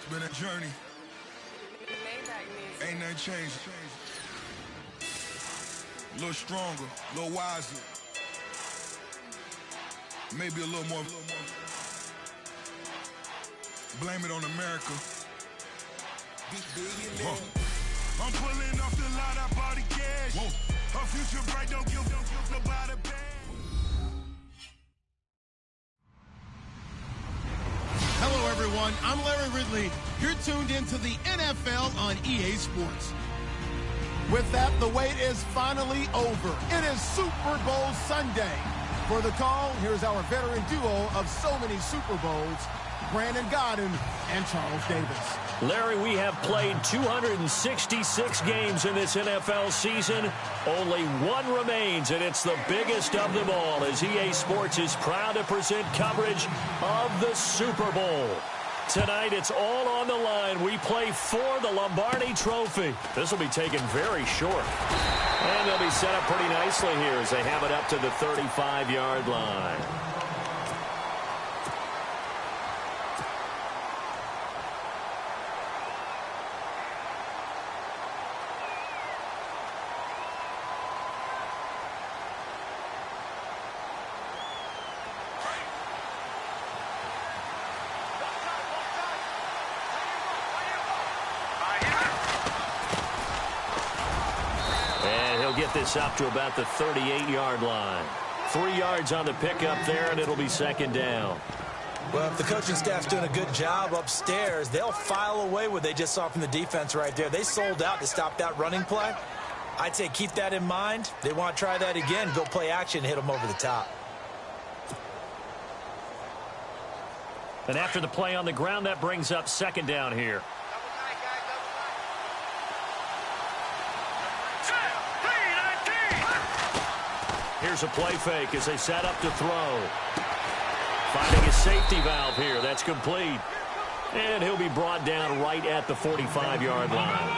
been a journey. Ain't nothing changed. A little stronger, a little wiser. Maybe a little more. Blame it on America. I'm pulling off the lot, I bought the cash. Her future bright, don't give nobody bad. Hello, everyone. I'm Larry Ridley. You're tuned into the NFL on EA Sports. With that, the wait is finally over. It is Super Bowl Sunday. For the call, here's our veteran duo of so many Super Bowls, Brandon Godden and Charles Davis. Larry, we have played 266 games in this NFL season. Only one remains, and it's the biggest of them all, as EA Sports is proud to present coverage of the Super Bowl. Tonight, it's all on the line. We play for the Lombardi Trophy. This will be taken very short. And they'll be set up pretty nicely here as they have it up to the 35-yard line. Get this up to about the 38-yard line. 3 yards on the pickup there, and it'll be second down. Well, if the coaching staff's doing a good job upstairs, they'll file away what they just saw from the defense right there. They sold out to stop that running play. I'd say keep that in mind. They want to try that again, go play action, hit them over the top. And after the play on the ground, that brings up second down here. Here's a play fake as they set up to throw. Finding a safety valve here. That's complete. And he'll be brought down right at the 45-yard line.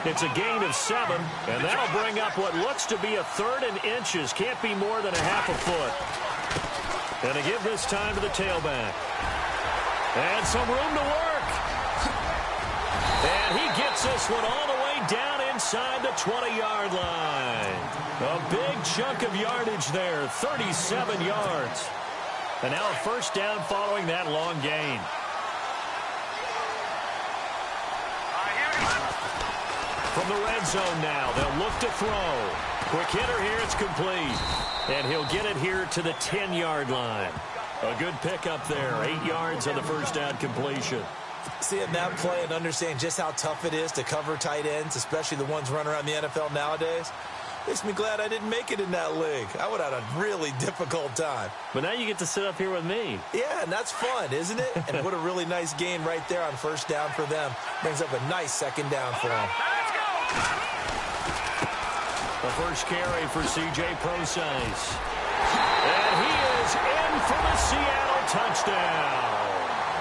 It's a gain of 7, and that'll bring up what looks to be a 3rd and inches. Can't be more than a half a foot. And to give this time to the tailback. And some room to work. And he gets this one all the way down inside the 20-yard line. A big chunk of yardage there, 37 yards. And now a first down following that long gain. From the red zone now, they'll look to throw. Quick hitter here, it's complete. And he'll get it here to the 10-yard line. A good pickup there, 8 yards on the first down completion. Seeing that play and understanding just how tough it is to cover tight ends, especially the ones running around the NFL nowadays, makes me glad I didn't make it in that league. I would have had a really difficult time. But now you get to sit up here with me. Yeah, and that's fun, isn't it? And what a really nice gain right there on first down for them. Brings up a nice second down for them. The first carry for C.J. Prosise. And he is in for the Seattle touchdown.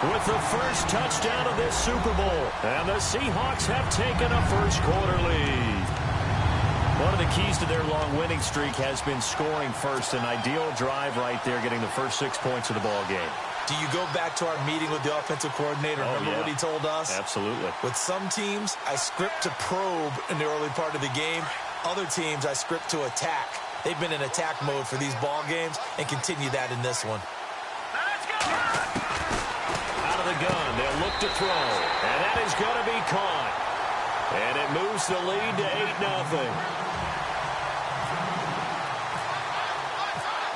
With the first touchdown of this Super Bowl. And the Seahawks have taken a first-quarter lead. One of the keys to their long winning streak has been scoring first. An ideal drive right there, getting the first 6 points of the ball game. Do you go back to our meeting with the offensive coordinator? Remember what he told us? Absolutely. With some teams, I script to probe in the early part of the game. Other teams, I script to attack. They've been in attack mode for these ball games and continue that in this one. Out of the gun, they'll look to throw. And that is going to be caught. And it moves the lead to 8-0.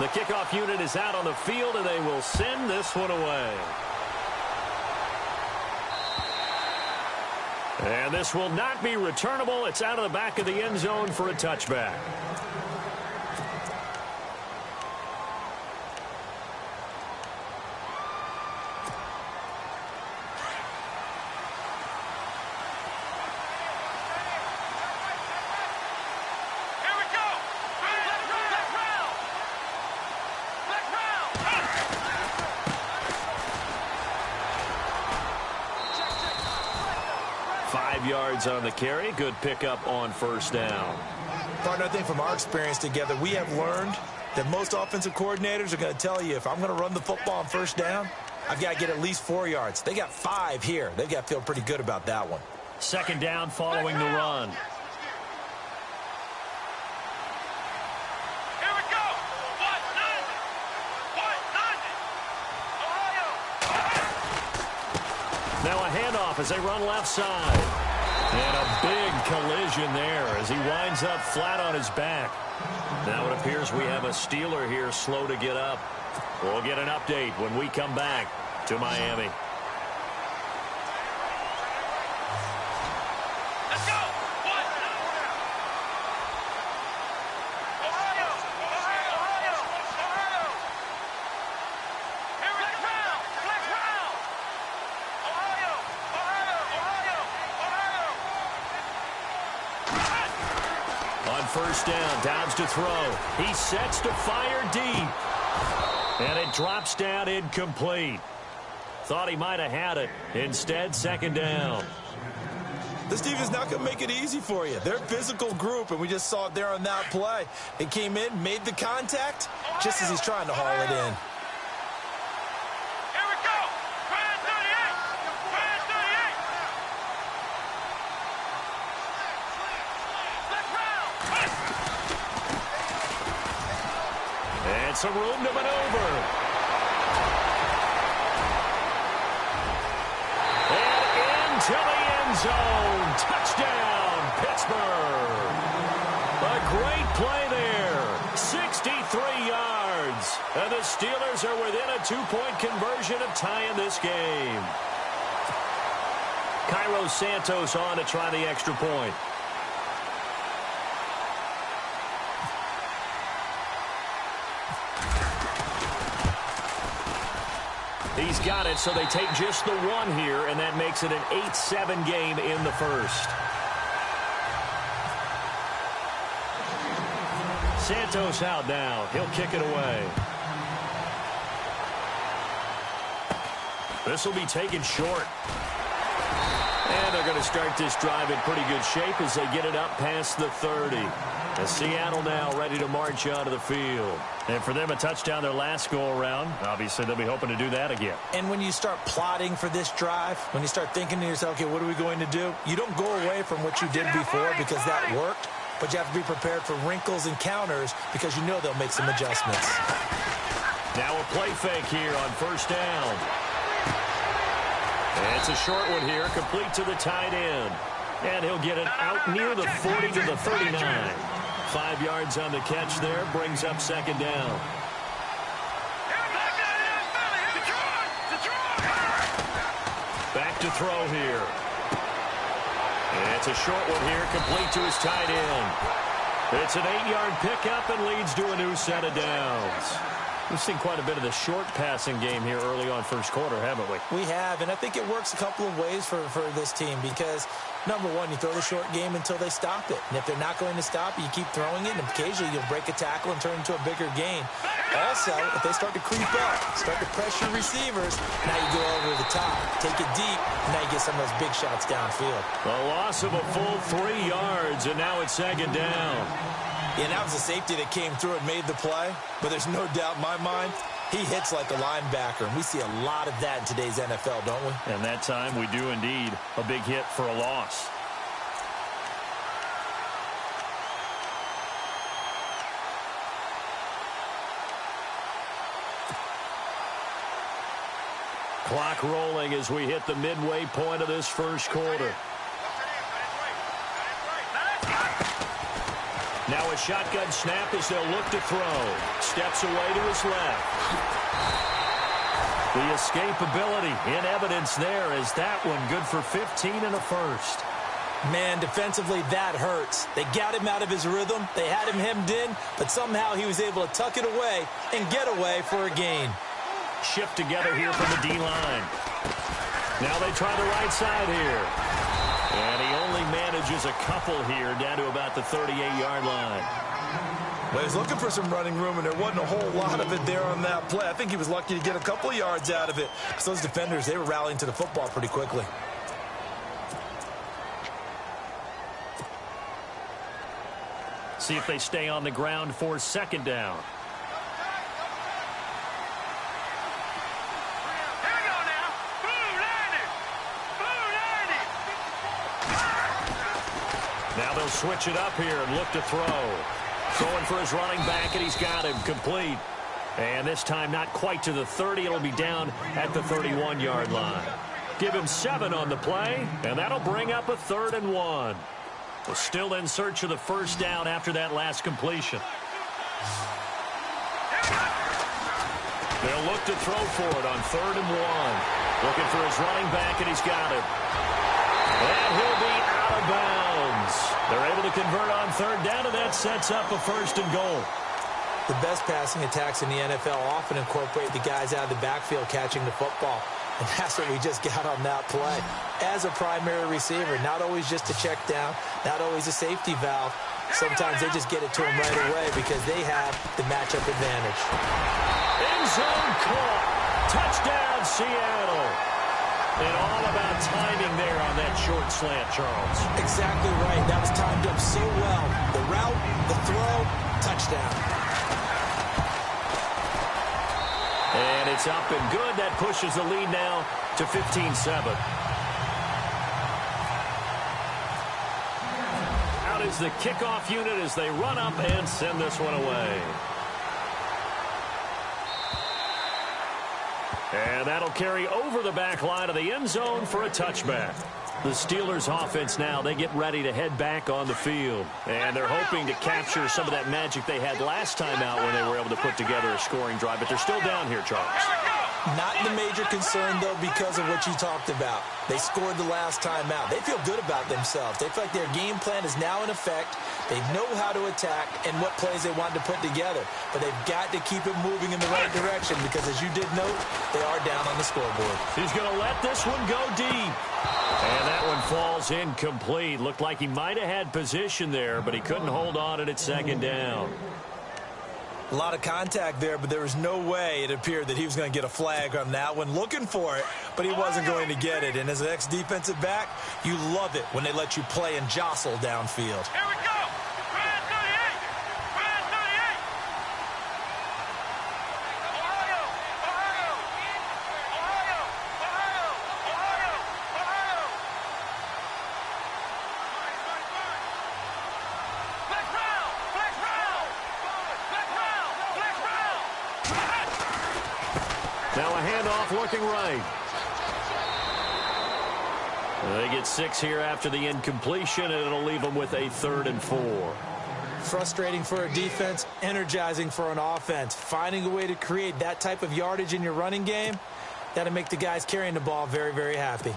The kickoff unit is out on the field, and they will send this one away. And this will not be returnable. It's out of the back of the end zone for a touchback. Yards on the carry. Good pickup on first down. Partner, I think from our experience together, we have learned that most offensive coordinators are going to tell you, if I'm going to run the football on first down, I've got to get at least 4 yards. They got 5 here. They've got to feel pretty good about that one. Second down following the run. Now a handoff as they run left side. And a big collision there as he winds up flat on his back. Now it appears we have a Steeler here slow to get up. We'll get an update when we come back to Miami. Let's go! First down, Downs to throw. He sets to fire deep. And it drops down incomplete. Thought he might have had it. Instead, second down. This team is not going to make it easy for you. They're a physical group, and we just saw it there on that play. It came in, made the contact, just as he's trying to haul it in. Some room to maneuver. And into the end zone. Touchdown, Pittsburgh. A great play there. 63 yards. And the Steelers are within a 2-point conversion of tying this game. Cairo Santos on to try the extra point. He's got it, so they take just the one here, and that makes it an 8-7 game in the first. Santos out now. He'll kick it away. This will be taken short. And they're going to start this drive in pretty good shape as they get it up past the 30. And Seattle now ready to march onto the field. And for them, a touchdown their last go-around. Obviously, they'll be hoping to do that again. And when you start plotting for this drive, when you start thinking to yourself, okay, what are we going to do? You don't go away from what you did before because that worked, but you have to be prepared for wrinkles and counters because you know they'll make some adjustments. Now a play fake here on first down. And it's a short one here, complete to the tight end. And he'll get it out near the 40 to the 39. 5 yards on the catch there, brings up second down. Back to throw here. And it's a short one here, complete to his tight end. It's an 8-yard pickup and leads to a new set of downs. We've seen quite a bit of the short passing game here early on first quarter, haven't we? We have, and I think it works a couple of ways for this team because, number one, you throw the short game until they stop it. And if they're not going to stop it, you keep throwing it, and occasionally you'll break a tackle and turn it into a bigger gain. Also, if they start to creep up, start to pressure receivers, now you go over the top, take it deep, and now you get some of those big shots downfield. A loss of a full 3 yards, and now it's second down. Yeah, that was a safety that came through and made the play, but there's no doubt in my mind, he hits like a linebacker, and we see a lot of that in today's NFL, don't we? And that time we do indeed. A big hit for a loss. Clock rolling as we hit the midway point of this first quarter. Now a shotgun snap as they'll look to throw. Steps away to his left. The escapability in evidence there as that one good for 15 and a first. Man, defensively, that hurts. They got him out of his rhythm. They had him hemmed in, but somehow he was able to tuck it away and get away for a gain. Shift together here from the D-line. Now they try the right side here. And he only manages a couple here down to about the 38-yard line. Well, he was looking for some running room, and there wasn't a whole lot of it there on that play. I think he was lucky to get a couple of yards out of it. Because those defenders, they were rallying to the football pretty quickly. See if they stay on the ground for second down. Now they'll switch it up here and look to throw. Throwing for his running back, and he's got him complete. And this time not quite to the 30. It'll be down at the 31-yard line. Give him 7 on the play, and that'll bring up a 3rd and 1. We're still in search of the first down after that last completion. They'll look to throw for it on 3rd and 1. Looking for his running back, and he's got him. And he'll be out of bounds. They're able to convert on 3rd down, and that sets up a 1st and goal. The best passing attacks in the NFL often incorporate the guys out of the backfield catching the football. And that's what we just got on that play. As a primary receiver, not always just a check down, not always a safety valve. Sometimes they just get it to him right away because they have the matchup advantage. End zone caught. Touchdown, Seattle. And all about timing there on that short slant, Charles. Exactly right. That was timed up so well. The route, the throw, touchdown. And it's up and good. That pushes the lead now to 15-7. Out is the kickoff unit as they run up and send this one away. And that'll carry over the back line of the end zone for a touchback. The Steelers offense now, they get ready to head back on the field. And they're hoping to capture some of that magic they had last time out when they were able to put together a scoring drive. But they're still down here, Charles. Not the major concern, though, because of what you talked about. They scored the last time out. They feel good about themselves. They feel like their game plan is now in effect. They know how to attack and what plays they want to put together. But they've got to keep it moving in the right direction because, as you did note, they are down on the scoreboard. He's going to let this one go deep. And that one falls incomplete. Looked like he might have had position there, but he couldn't hold on at 2nd down. A lot of contact there, but there was no way it appeared that he was going to get a flag on that one. Looking for it, but he wasn't going to get it. And as an ex-defensive back, you love it when they let you play and jostle downfield. Here we go. Brand 38. Brand 38. Ohio. Ohio. Ohio. Ohio. Ohio. Ohio. Black round. Black round. Black round. Black round. Now a handoff looking right. They get 6 here after the incompletion, and it'll leave them with a 3rd and 4. Frustrating for a defense, energizing for an offense. Finding a way to create that type of yardage in your running game, that'll make the guys carrying the ball very, very happy.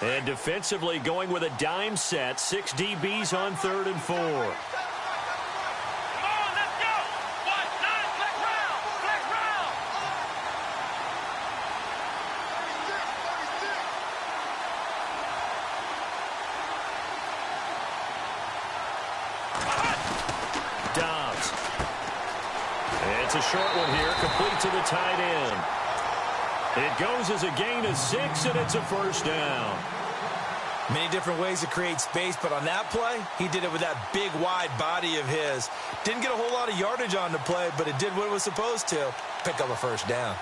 And defensively going with a dime set, 6 DBs on 3rd and 4. It's a short one here, complete to the tight end. It goes as a gain of 6, and it's a 1st down. Many different ways to create space, but on that play, he did it with that big, wide body of his. Didn't get a whole lot of yardage on the play, but it did what it was supposed to. Pick up a 1st down.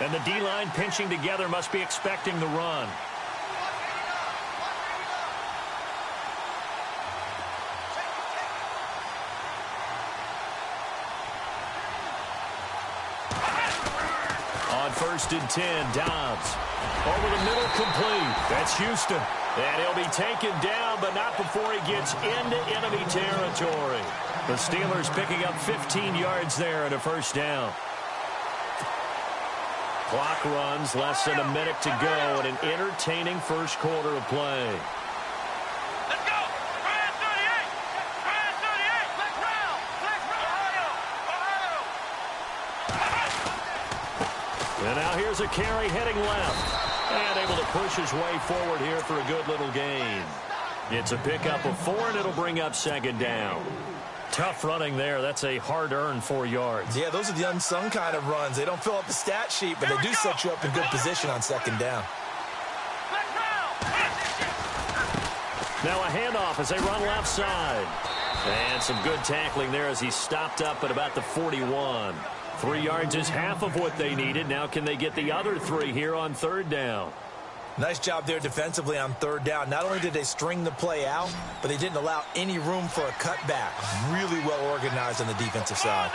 And the D-line pinching together must be expecting the run. On 1st and 10, Dobbs. Over the middle, complete. That's Houston. And he'll be taken down, but not before he gets into enemy territory. The Steelers picking up 15 yards there and a 1st down. Clock runs, less than a minute to go, and an entertaining 1st quarter of play. Let's go! Brand 38! Brand 38! Black round! Black round! Ohio! And now here's a carry heading left. And able to push his way forward here for a good little gain. It's a pickup of 4, and it'll bring up 2nd down. Tough running there. That's a hard-earned 4 yards. Yeah, those are the unsung kind of runs. They don't fill up the stat sheet, but they do set you up in good position on 2nd down. Now a handoff as they run left side. And some good tackling there as he stopped up at about the 41. 3 yards is half of what they needed. Now can they get the other 3 here on 3rd down? Nice job there defensively on 3rd down. Not only did they string the play out, but they didn't allow any room for a cutback. Really well organized on the defensive side.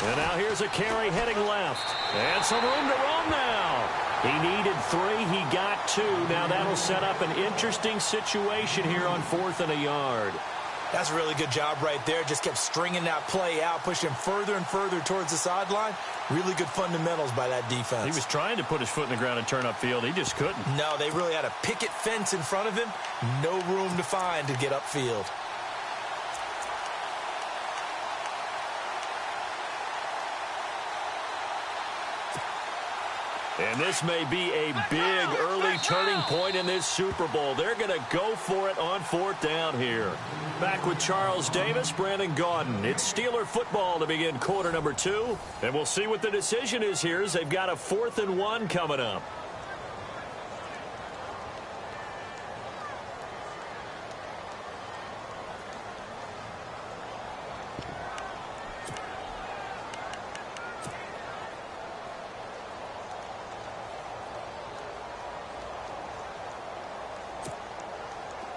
And now here's a carry heading left. And some room to roam now. He needed 3. He got 2. Now that'll set up an interesting situation here on 4th and a yard. That's a really good job right there. Just kept stringing that play out, pushing him further and further towards the sideline. Really good fundamentals by that defense. He was trying to put his foot in the ground and turn upfield. He just couldn't. No, they really had a picket fence in front of him. No room to find to get upfield. And this may be a big early turning point in this Super Bowl. They're going to go for it on 4th down here. Back with Charles Davis, Brandon Gaudin. It's Steeler football to begin quarter number 2. And we'll see what the decision is here as they've got a 4th and 1 coming up.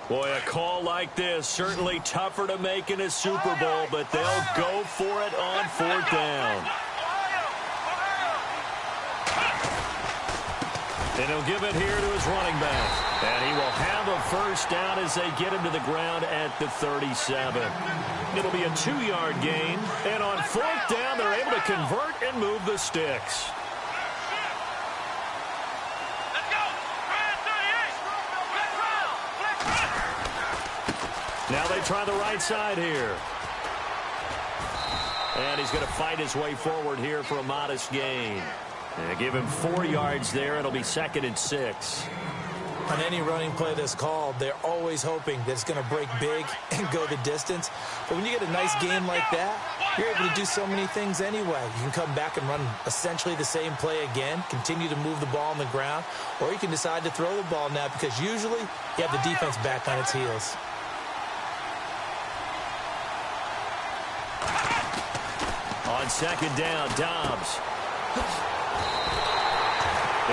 Boy, a call like this, certainly tougher to make in a Super Bowl, but they'll go for it on 4th down. And he'll give it here to his running back. And he will have a 1st down as they get him to the ground at the 37. It'll be a 2-yard gain. And on 4th down, they're able to convert and move the sticks. Now they try the right side here. And he's going to fight his way forward here for a modest gain. And give him 4 yards there. It'll be 2nd and 6. On any running play that's called, they're always hoping that it's going to break big and go the distance. But when you get a nice game like that, you're able to do so many things anyway. You can come back and run essentially the same play again, continue to move the ball on the ground, or you can decide to throw the ball now because usually you have the defense back on its heels. On 2nd down, Dobbs.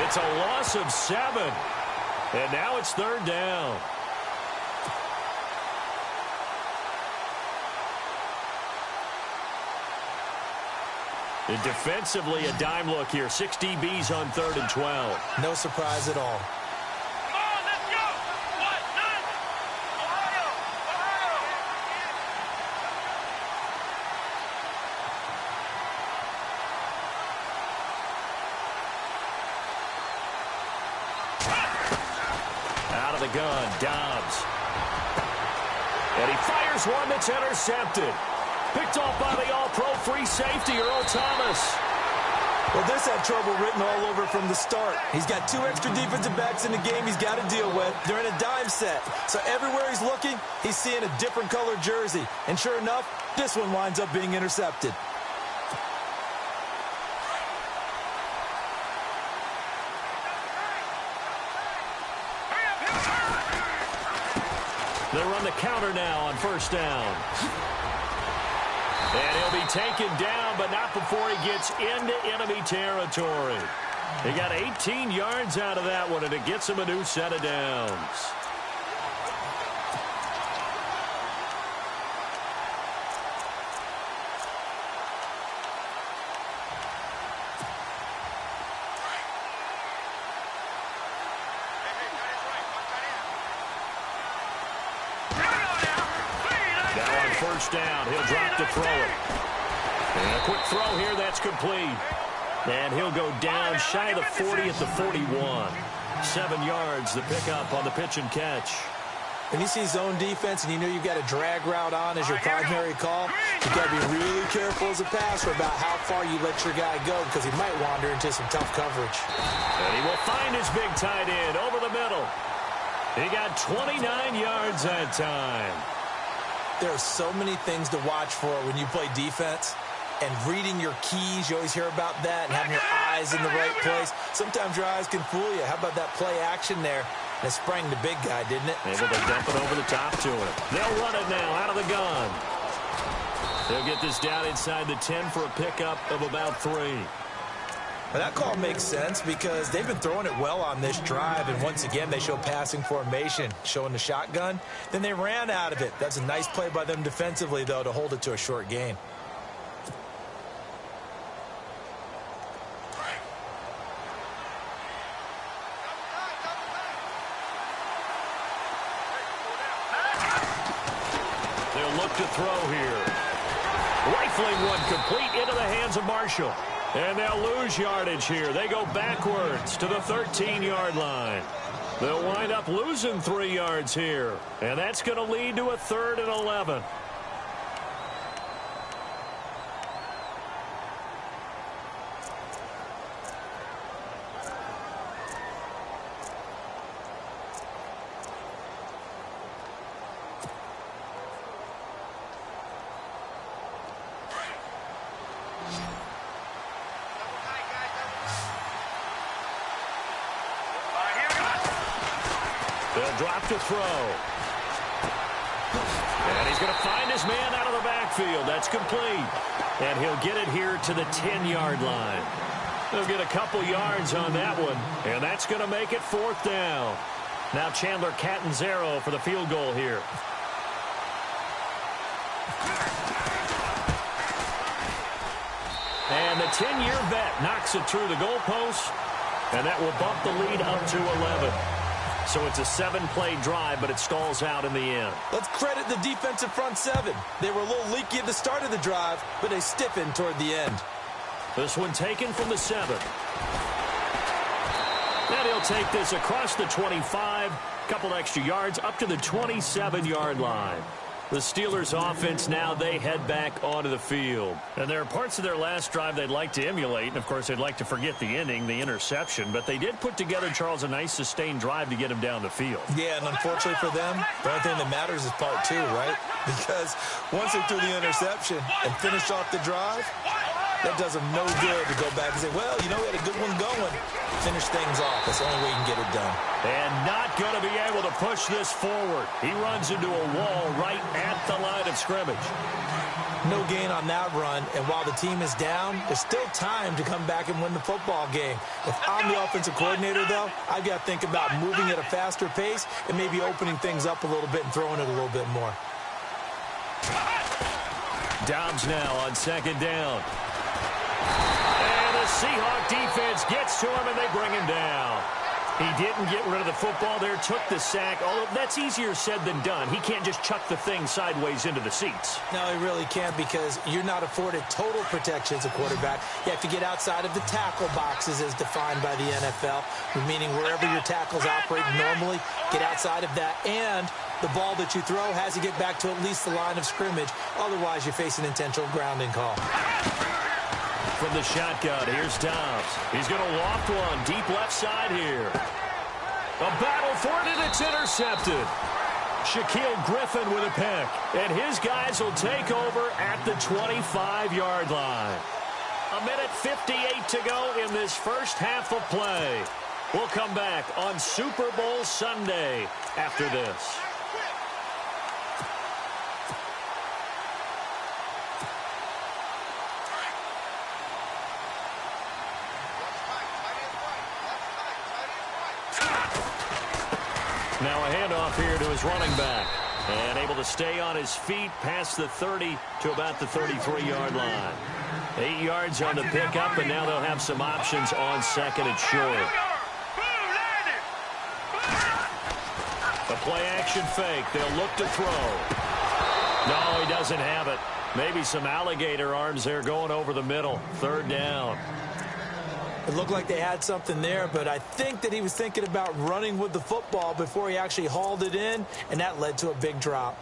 It's a loss of 7. And now it's 3rd down. And defensively, a dime look here. 6 DBs on 3rd and 12. No surprise at all. Out of the gun, Dobbs. And he fires one that's intercepted. Picked off by the all-pro free safety, Earl Thomas. Well, this had trouble written all over from the start. He's got 2 extra defensive backs in the game he's got to deal with. They're in a dime set. So everywhere he's looking, he's seeing a different color jersey. And sure enough, this one winds up being intercepted. They run the counter now on 1st down. And he'll be taken down, but not before he gets into enemy territory. He got 18 yards out of that one, and it gets him a new set of downs. First down, he'll drop to throw it. And a quick throw here, that's complete. And he'll go down shy of the 40 at the 41. 7 yards, the pickup on the pitch and catch. When you see zone defense and you know you've got a drag route on as your primary call, you've got to be really careful as a passer about how far you let your guy go because he might wander into some tough coverage. And he will find his big tight end over the middle. He got 29 yards that time. There are so many things to watch for when you play defense, and reading your keys. You always hear about that, and having your eyes in the right place. Sometimes your eyes can fool you. How about that play action there? And it sprang the big guy, didn't it? Able to dump it over the top to him. They'll run it now out of the gun. They'll get this down inside the 10 for a pickup of about 3. Well, that call makes sense because they've been throwing it well on this drive, and once again they show passing formation, showing the shotgun. Then they ran out of it. That's a nice play by them defensively, though, to hold it to a short gain. They'll look to throw here. Rifling one complete into the hands of Marshall. And they'll lose yardage here. They go backwards to the 13-yard line. They'll wind up losing 3 yards here. And that's going to lead to a 3rd and 11. They'll drop to throw. And he's going to find his man out of the backfield. That's complete. And he'll get it here to the 10-yard line. They'll get a couple yards on that one. And that's going to make it 4th down. Now Chandler Catanzaro for the field goal here. And the 10-year vet knocks it through the goalpost. And that will bump the lead up to 11. So it's a 7-play drive, but it stalls out in the end. Let's credit the defensive front 7. They were a little leaky at the start of the drive, but they stiffened toward the end. This one taken from the 7. And he'll take this across the 25, couple extra yards up to the 27-yard line. The Steelers offense now, they head back onto the field. And there are parts of their last drive they'd like to emulate. And, of course, they'd like to forget the ending, the interception. But they did put together, Charles, a nice sustained drive to get him down the field. Yeah, and unfortunately for them, the only thing that matters is part 2, right? Because once they threw the interception and finished off the drive, that does them no good to go back and say, well, you know, we had a good one going. Finish things off. That's the only way you can get it done. And not going to be able to push this forward. He runs into a wall right at the line of scrimmage. No gain on that run, and while the team is down, there's still time to come back and win the football game. If I'm the offensive coordinator, though, I've got to think about moving at a faster pace and maybe opening things up a little bit and throwing it a little bit more. Dobbs now on 2nd down. And the Seahawk defense gets to him, and they bring him down. He didn't get rid of the football there, took the sack, although that's easier said than done. He can't just chuck the thing sideways into the seats. No, he really can't because you're not afforded total protection as a quarterback. You have to get outside of the tackle boxes as defined by the NFL, meaning wherever your tackles operate normally, get outside of that, and the ball that you throw has to get back to at least the line of scrimmage. Otherwise, you face an intentional grounding call. From the shotgun, here's Dobbs. He's going to loft one deep left side here. A battle for it, and it's intercepted. Shaquille Griffin with a pick. And his guys will take over at the 25-yard line. 1:58 to go in this first half of play. We'll come back on Super Bowl Sunday after this. Now a handoff here to his running back. And able to stay on his feet past the 30 to about the 33-yard line. 8 yards on the pickup, and now they'll have some options on 2nd and short. The play-action fake. They'll look to throw. No, he doesn't have it. Maybe some alligator arms there going over the middle. 3rd down. It looked like they had something there, but I think that he was thinking about running with the football before he actually hauled it in, and that led to a big drop.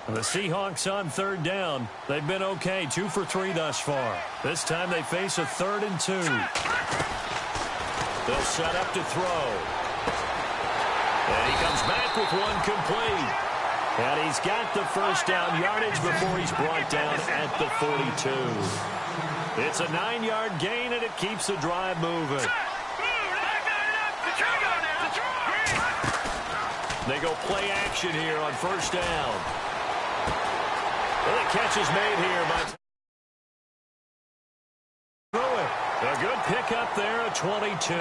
The Seahawks on 3rd down. They've been okay, 2 for 3 thus far. This time they face a 3rd and 2. They'll set up to throw. And he comes back with one complete. And he's got the first down yardage before he's brought down at the 42. It's a 9-yard gain, and it keeps the drive moving. They go play action here on first down. Well, the catch is made here by... A good pickup there at 22.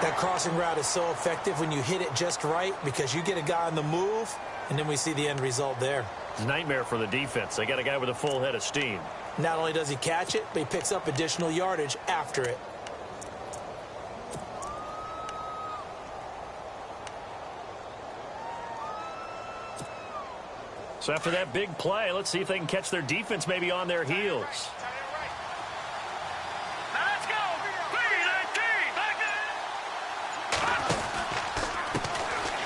That crossing route is so effective when you hit it just right because you get a guy on the move, and then we see the end result there. It's a nightmare for the defense. They got a guy with a full head of steam. Not only does he catch it, but he picks up additional yardage after it. So after that big play, let's see if they can catch their defense maybe on their heels.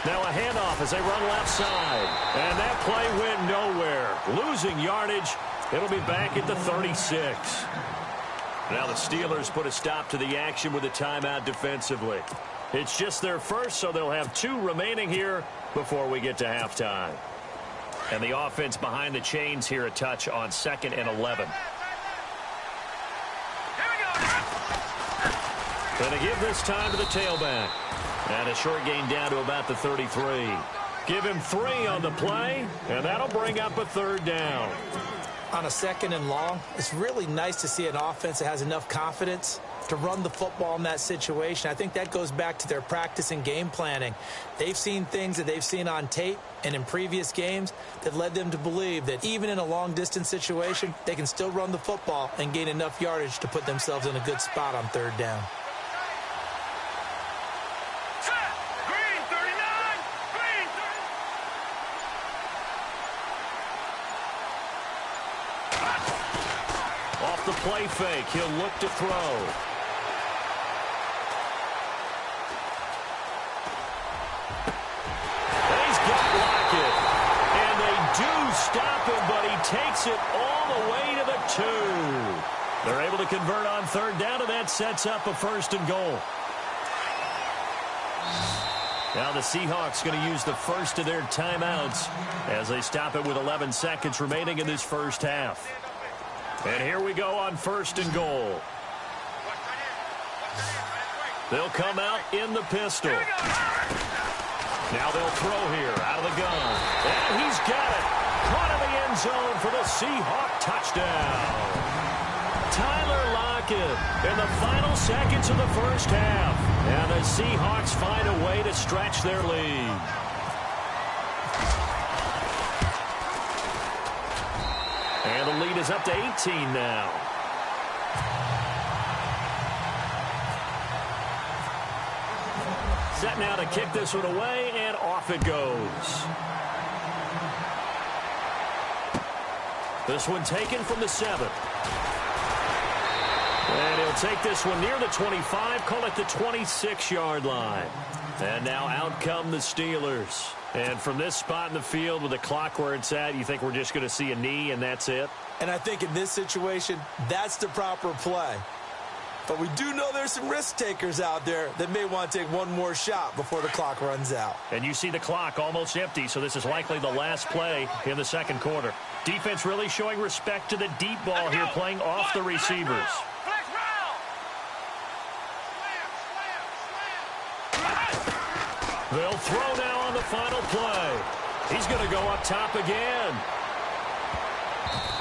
Now a handoff as they run left side. And that play went nowhere. Losing yardage. It'll be back at the 36. Now the Steelers put a stop to the action with a timeout defensively. It's just their first, so they'll have 2 remaining here before we get to halftime. And the offense behind the chains here a touch on 2nd and 11. Going to give this time to the tailback. And a short gain down to about the 33. Give him 3 on the play, and that'll bring up a 3rd down. On a 2nd and long, it's really nice to see an offense that has enough confidence to run the football in that situation. I think that goes back to their practice and game planning. They've seen things that they've seen on tape and in previous games that led them to believe that even in a long-distance situation, they can still run the football and gain enough yardage to put themselves in a good spot on 3rd down. Off the play fake, he'll look to throw. He's got Lockett. And they do stop him, but he takes it all the way to the 2. They're able to convert on 3rd down, and that sets up a 1st and goal. Now the Seahawks going to use the first of their timeouts as they stop it with 11 seconds remaining in this first half. And here we go on 1st and goal. They'll come out in the pistol. Now they'll throw here out of the gun. And he's got it. Caught in the end zone for the Seahawk touchdown. Tyler Lockett in the final seconds of the first half. And the Seahawks find a way to stretch their lead. And the lead is up to 18 now. Set now to kick this one away, and off it goes. This one taken from the 7. And he'll take this one near the 25, call it the 26-yard line. And now out come the Steelers. And from this spot in the field with the clock where it's at, you think we're just going to see a knee and that's it? And I think in this situation, that's the proper play. But we do know there's some risk takers out there that may want to take one more shot before the clock runs out. And you see the clock almost empty, so this is likely the last play in the second quarter. Defense really showing respect to the deep ball here, playing off the receivers. They'll throw now on the final play. He's going to go up top again.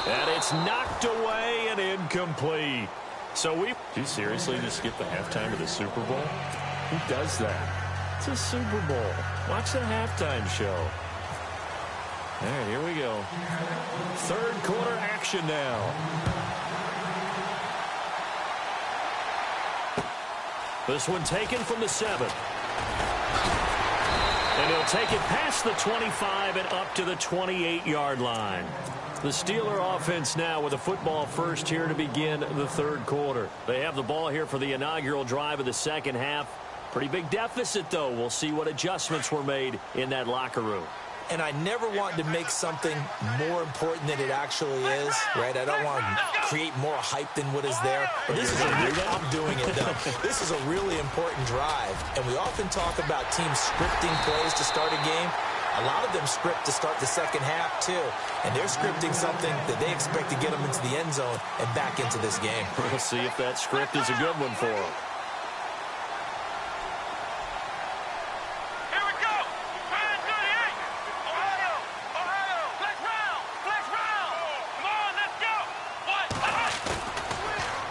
And it's knocked away and incomplete. So do you seriously just skip the halftime of the Super Bowl? Who does that? It's a Super Bowl. Watch the halftime show. All right, here we go. Third quarter action now. This one taken from the 7. And he'll take it past the 25 and up to the 28-yard line. The Steeler offense now with a football first here to begin the third quarter. They have the ball here for the inaugural drive of the second half. Pretty big deficit, though. We'll see what adjustments were made in that locker room. And I never want to make something more important than it actually is, right? I don't want to create more hype than what is there. But this is I'm doing it, though. This is a really important drive. And we often talk about teams scripting plays to start a game. A lot of them script to start the second half, too. And they're scripting something that they expect to get them into the end zone and back into this game. We'll see if that script is a good one for them. Here we go. Man 38. Ohio. Flex round. Come on, let's go. What?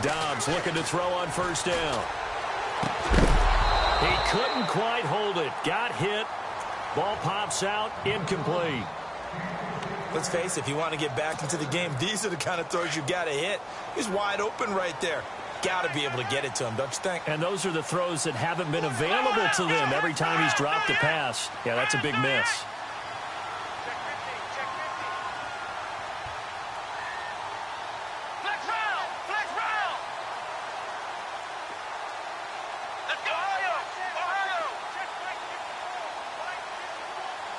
Dobbs looking to throw on first down. He couldn't quite hold it. Got hit. Ball pops out. Incomplete. Let's face it, if you want to get back into the game, these are the kind of throws you got to hit. He's wide open right there. Got to be able to get it to him, don't you think? And those are the throws that haven't been available to them every time he's dropped a pass. Yeah, that's a big miss. Flex round. Let's go. Ohio.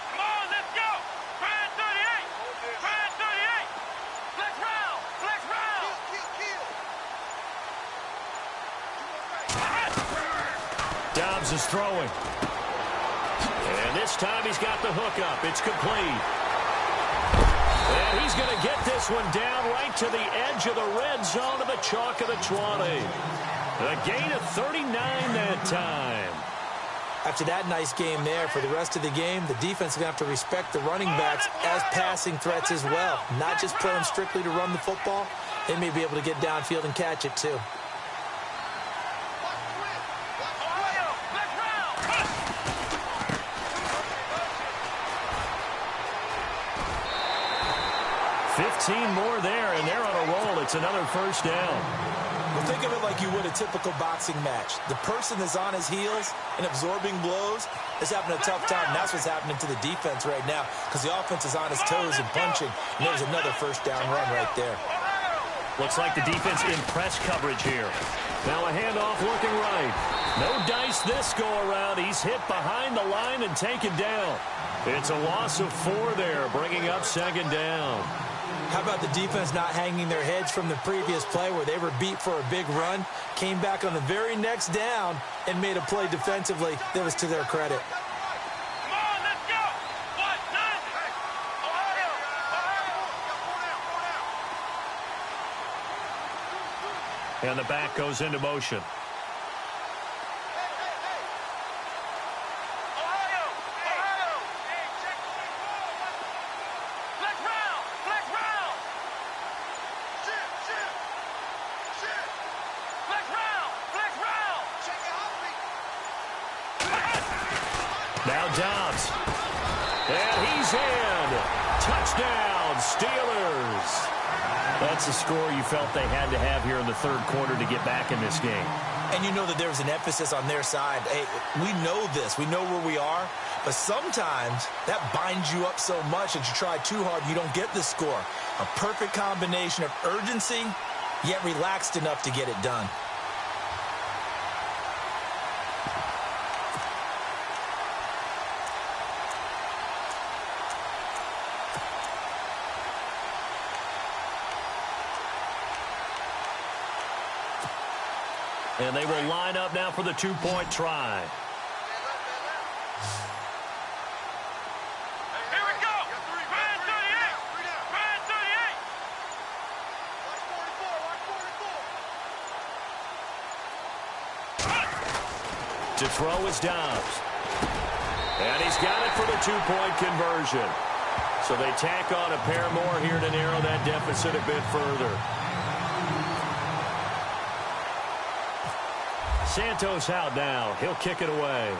Come on, let's go. Man 38. Flex round. Dobbs is throwing. And this time he's got the hook up. It's complete. And he's going to get this one down right to the edge of the red zone of the chalk of the 20. A gain of 39 that time. After that nice game there, for the rest of the game, the defense is going to have to respect the running backs as passing threats as well. Not just play them strictly to run the football. They may be able to get downfield and catch it, too. Ohio. Flex round. 15 more there, and they're on a roll. It's another first down. Well, think of it like you would a typical boxing match. The person that's on his heels and absorbing blows is having a tough time. And that's what's happening to the defense right now because the offense is on his toes and punching. And there's another first down run right there. Looks like the defense in press coverage here. Now a handoff looking right. No dice this go-around. He's hit behind the line and taken down. It's a loss of 4 there, bringing up second down. How about the defense not hanging their heads from the previous play where they were beat for a big run, came back on the very next down, and made a play defensively that was to their credit. Come on, let's go. What? None. Ohio. And the back goes into motion. Now Dobbs. And he's in. Touchdown, Steelers. That's a score you felt they had to have here in the third quarter to get back in this game. And you know that there's an emphasis on their side. Hey, we know this. We know where we are. But sometimes that binds you up so much that you try too hard and you don't get the score. A perfect combination of urgency, yet relaxed enough to get it done. And they will line up now for the two-point try. Here we go. Man 38. Man 38. To throw is Dobbs. And he's got it for the two-point conversion. So they tack on a pair more here to narrow that deficit a bit further. Santos out now. He'll kick it away.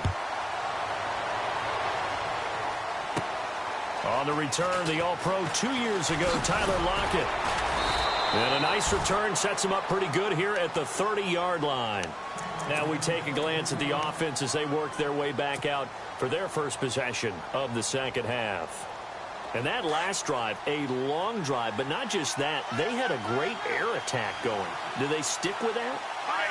On the return, the All-Pro 2 years ago, Tyler Lockett. And a nice return sets him up pretty good here at the 30-yard line. Now we take a glance at the offense as they work their way back out for their first possession of the second half. And that last drive, a long drive, but not just that. They had a great air attack going. Do they stick with that?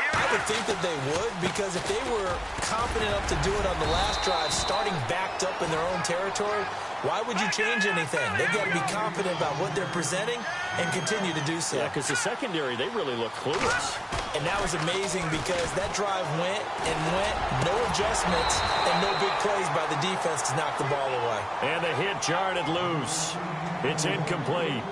Here I would think that they would, because if they were confident enough to do it on the last drive, starting backed up in their own territory, why would you change anything? They've got to be confident about what they're presenting and continue to do so. Yeah, because the secondary, they really look clueless. And that was amazing because that drive went and went, no adjustments, and no big plays by the defense to knock the ball away. And the hit jarred it loose. It's incomplete.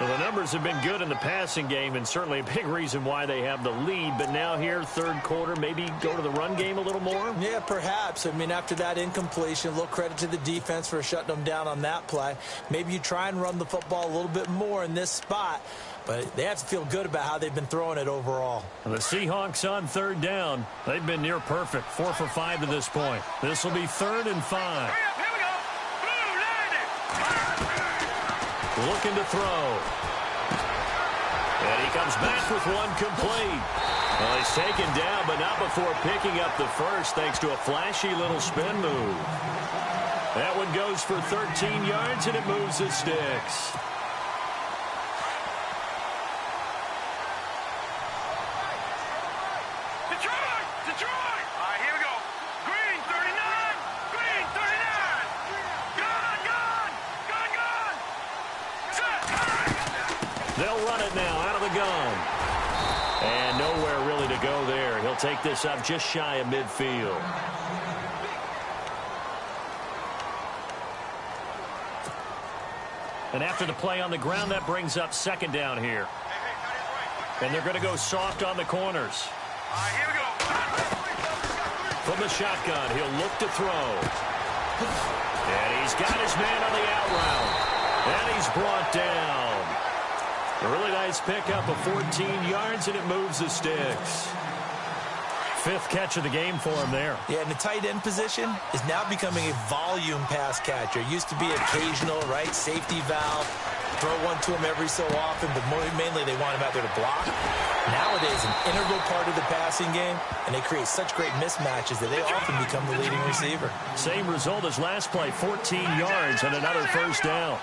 Well, the numbers have been good in the passing game, and certainly a big reason why they have the lead. But now here, third quarter, maybe go to the run game a little more? Yeah, perhaps. I mean, after that incompletion, a little credit to the defense for shutting them down on that play. Maybe you try and run the football a little bit more in this spot. But they have to feel good about how they've been throwing it overall. The Seahawks on third down. They've been near perfect, 4 for 5 to this point. This will be 3rd and 5. Looking to throw. And he comes back with one complete. Well, he's taken down, but not before picking up the first, thanks to a flashy little spin move. That one goes for 13 yards, and it moves the sticks. Detroit! All right, here we go. Green, 39. Green, 39. Gun. Set. They'll run it now out of the gun. And nowhere really to go there. He'll take this up just shy of midfield. And after the play on the ground, that brings up 2nd down here. And they're going to go soft on the corners. All right, here we go. From the shotgun, he'll look to throw. And he's got his man on the out route. And he's brought down. A really nice pickup of 14 yards, and it moves the sticks. 5th catch of the game for him there. Yeah, and the tight end position is now becoming a volume pass catcher. It used to be occasional, right? Safety valve. Throw one to him every so often, but mainly they want him out there to block. Nowadays, an integral part of the passing game, and they create such great mismatches that they often become the leading receiver. Same result as last play, 14 yards and another 1st down.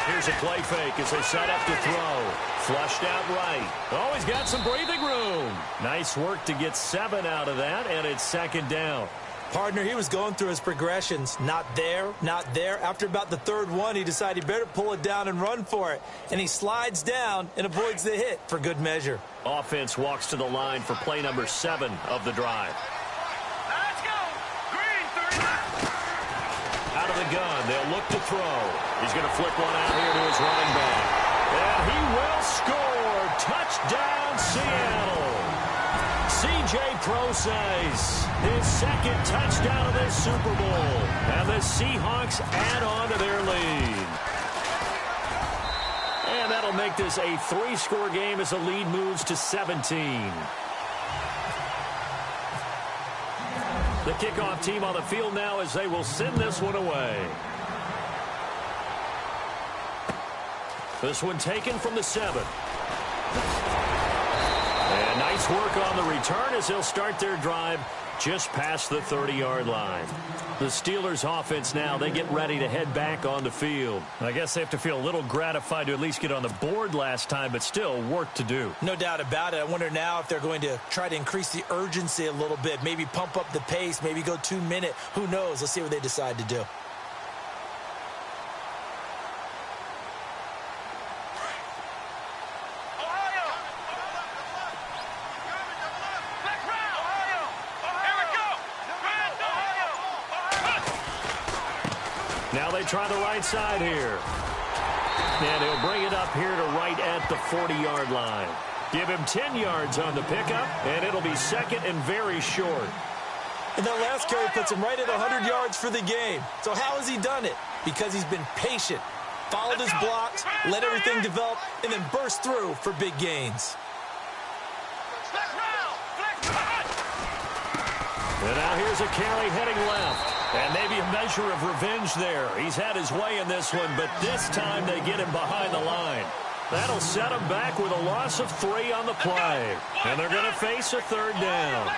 Here's a play fake as they set up to throw. Flushed out right. Oh, he's got some breathing room. Nice work to get 7 out of that, and it's 2nd down. Partner, he was going through his progressions. Not there, not there. After about the 3rd one, he decided he better pull it down and run for it. And he slides down and avoids the hit for good measure. Offense walks to the line for play number 7 of the drive. Let's go. Green, 39. Out of the gun, they'll look to throw. He's going to flip one out here to his running back. And he will score. Touchdown, Seattle. C.J. Procise, his 2nd touchdown of this Super Bowl. And the Seahawks add on to their lead. And that'll make this a 3-score game as the lead moves to 17. The kickoff team on the field now as they will send this one away. This one taken from the 7. And nice work on the return as they'll start their drive just past the 30-yard line. The Steelers offense now, they get ready to head back on the field. I guess they have to feel a little gratified to at least get on the board last time, but still work to do. No doubt about it. I wonder now if they're going to try to increase the urgency a little bit, maybe pump up the pace, maybe go 2-minute. Who knows? Let's see what they decide to do. Now they try the right side here. And he'll bring it up here to right at the 40-yard line. Give him 10 yards on the pickup, and it'll be 2nd and very short. And that last carry puts him right at 100 yards for the game. So how has he done it? Because he's been patient, followed his blocks, let everything develop, and then burst through for big gains. And now here's a carry heading left. And maybe a measure of revenge there. He's had his way in this one, but this time they get him behind the line. That'll set him back with a loss of 3 on the play. And they're going to face a 3rd down.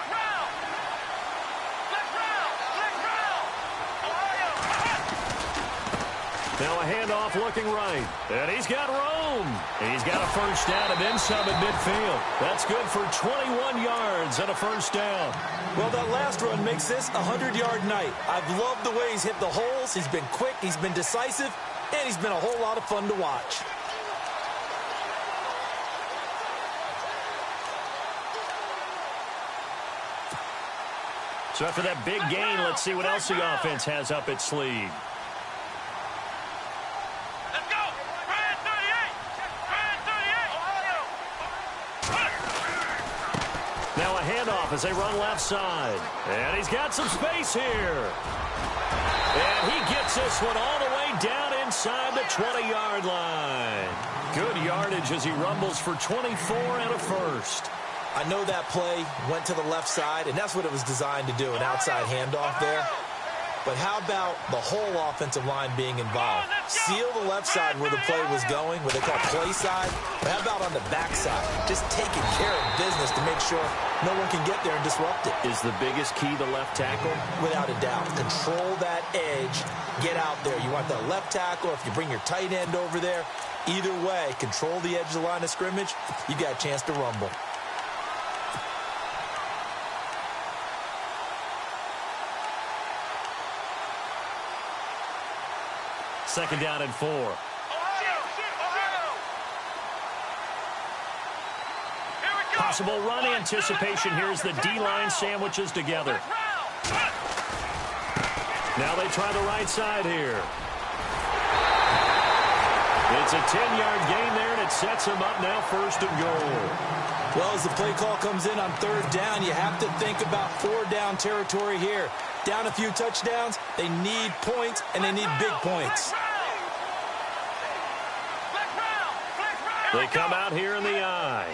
Now a handoff looking right. And he's got room. He's got a first down and then some at midfield. That's good for 21 yards and a first down. Well, that last run makes this a 100-yard night. I've loved the way he's hit the holes. He's been quick, he's been decisive, and he's been a whole lot of fun to watch. So after that big gain, let's see what else the offense has up its sleeve. Let's go! Brand 38! Now a handoff as they run left side. And he's got some space here. And he gets this one all the way down inside the 20-yard line. Good yardage as he rumbles for 24 and a first. I know that play went to the left side, and that's what it was designed to do, an outside handoff there. But how about the whole offensive line being involved? Seal the left side where the play was going, what they call play side. But how about on the back side? Just taking care of business to make sure no one can get there and disrupt it. Is the biggest key the left tackle? Without a doubt. Control that edge. Get out there. You want that left tackle. If you bring your tight end over there, either way, control the edge of the line of scrimmage, you got a chance to rumble. Second down and 4. Possible run anticipation here as the D-line sandwiches together. Now they try the right side here. It's a 10-yard gain there, and it sets them up now first and goal. Well, as the play call comes in on third down, you have to think about four-down territory here. Down a few touchdowns, they need points, and they need big points. They come out here in the eye.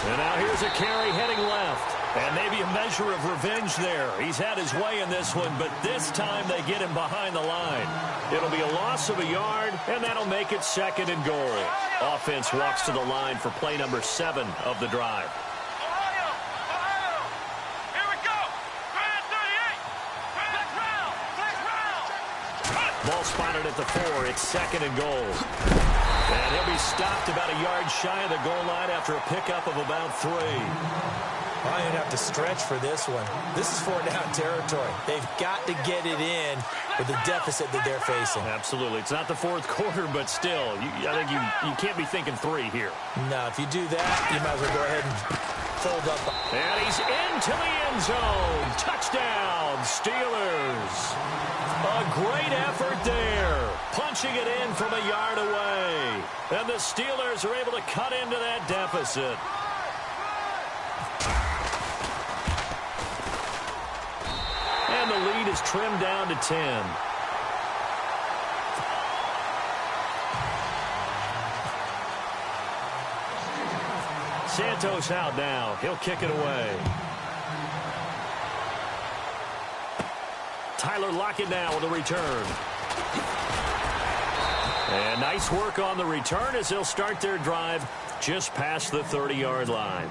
And now here's a carry heading left. And maybe a measure of revenge there. He's had his way in this one, but this time they get him behind the line. It'll be a loss of a yard, and that'll make it second and goal. Offense walks to the line for play number 7 of the drive. Ball spotted at the 4. It's second and goal. And he'll be stopped about a yard shy of the goal line after a pickup of about 3. I didn't have to stretch for this one. This is four-down territory. They've got to get it in with the deficit that they're facing. Absolutely. It's not the fourth quarter, but still, I think you can't be thinking 3 here. No, if you do that, you might as well go ahead and fold up. And he's into the end zone. Touchdown, Steelers. A great effort there. Punching it in from a yard away. And the Steelers are able to cut into that deficit. And the lead is trimmed down to 10. Santos out now. He'll kick it away. Tyler Lockett now with a return. And nice work on the return as they'll start their drive just past the 30-yard line.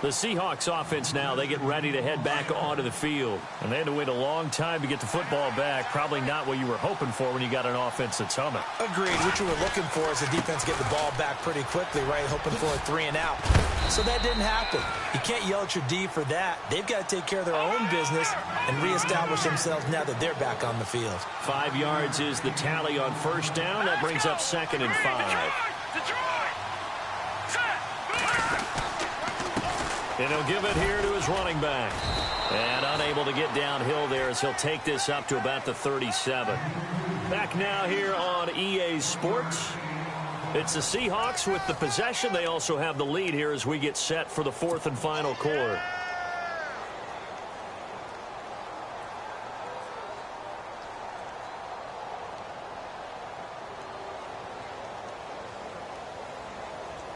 The Seahawks offense now, they get ready to head back onto the field. And they had to wait a long time to get the football back. Probably not what you were hoping for when you got an offense that's humming. Agreed. What you were looking for is the defense get the ball back pretty quickly, right? Hoping for a 3 and out. So that didn't happen. You can't yell at your D for that. They've got to take care of their own business and reestablish themselves now that they're back on the field. 5 yards is the tally on first down. That brings up second and 5. And he'll give it here to his running back. And unable to get downhill there as he'll take this up to about the 37. Back now here on EA Sports. It's the Seahawks with the possession. They also have the lead here as we get set for the 4th and final quarter.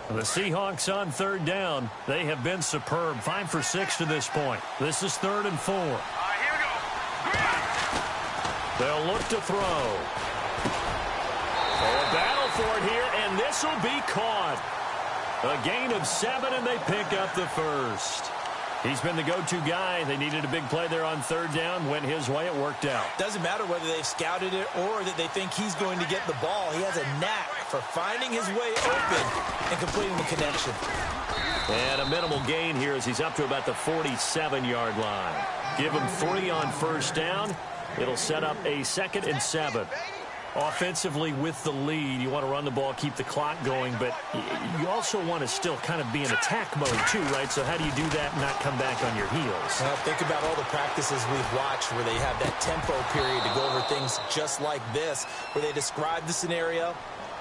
The Seahawks on third down. They have been superb. 5 for 6 to this point. This is 3rd and 4. All right, here we go. They'll look to throw. A battle for it here, and this will be caught. A gain of 7, and they pick up the first. He's been the go-to guy. They needed a big play there on third down. Went his way. It worked out. Doesn't matter whether they've scouted it or that they think he's going to get the ball. He has a knack for finding his way open and completing the connection. And a minimal gain here as he's up to about the 47-yard line. Give him 3 on first down. It'll set up a 2nd and 7. Offensively with the lead, you want to run the ball, keep the clock going, but you also want to still kind of be in attack mode too, right? So how do you do that and not come back on your heels? Well, think about all the practices we've watched where they have that tempo period to go over things just like this, where they describe the scenario,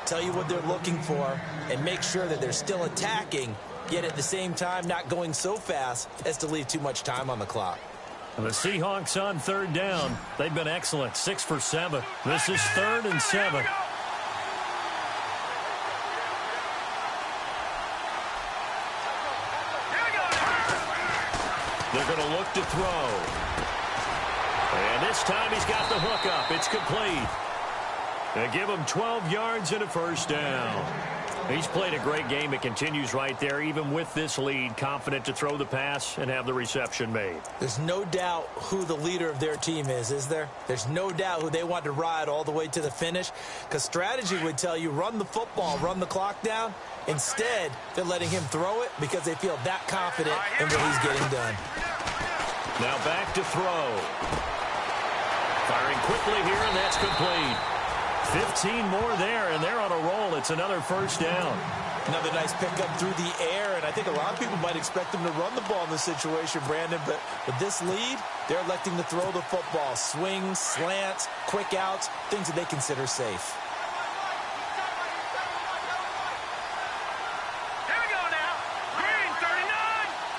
tell you what they're looking for, and make sure that they're still attacking, yet at the same time not going so fast as to leave too much time on the clock. The Seahawks on third down. They've been excellent. 6 for 7. This is 3rd and 7. They're going to look to throw. And this time he's got the hook up. It's complete. They give him 12 yards and a first down. He's played a great game. It continues right there, even with this lead, confident to throw the pass and have the reception made. There's no doubt who the leader of their team is there? There's no doubt who they want to ride all the way to the finish, because strategy would tell you run the football, run the clock down. Instead, they're letting him throw it because they feel that confident in what he's getting done. Now back to throw. Firing quickly here, and that's complete. 15 more there, and they're on a roll. It's another first down. Another nice pickup through the air, and I think a lot of people might expect them to run the ball in this situation, Brandon, but with this lead, they're electing to throw the football. Swings, slants, quick outs, things that they consider safe. Here we go now. Green 39.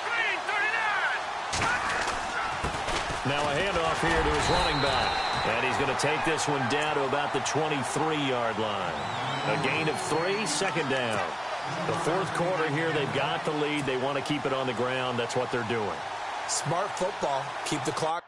Green 39. Now a handoff here to his running back. And he's going to take this one down to about the 23-yard line. A gain of 3, 2nd down. The 4th quarter here, they've got the lead. They want to keep it on the ground. That's what they're doing. Smart football. Keep the clock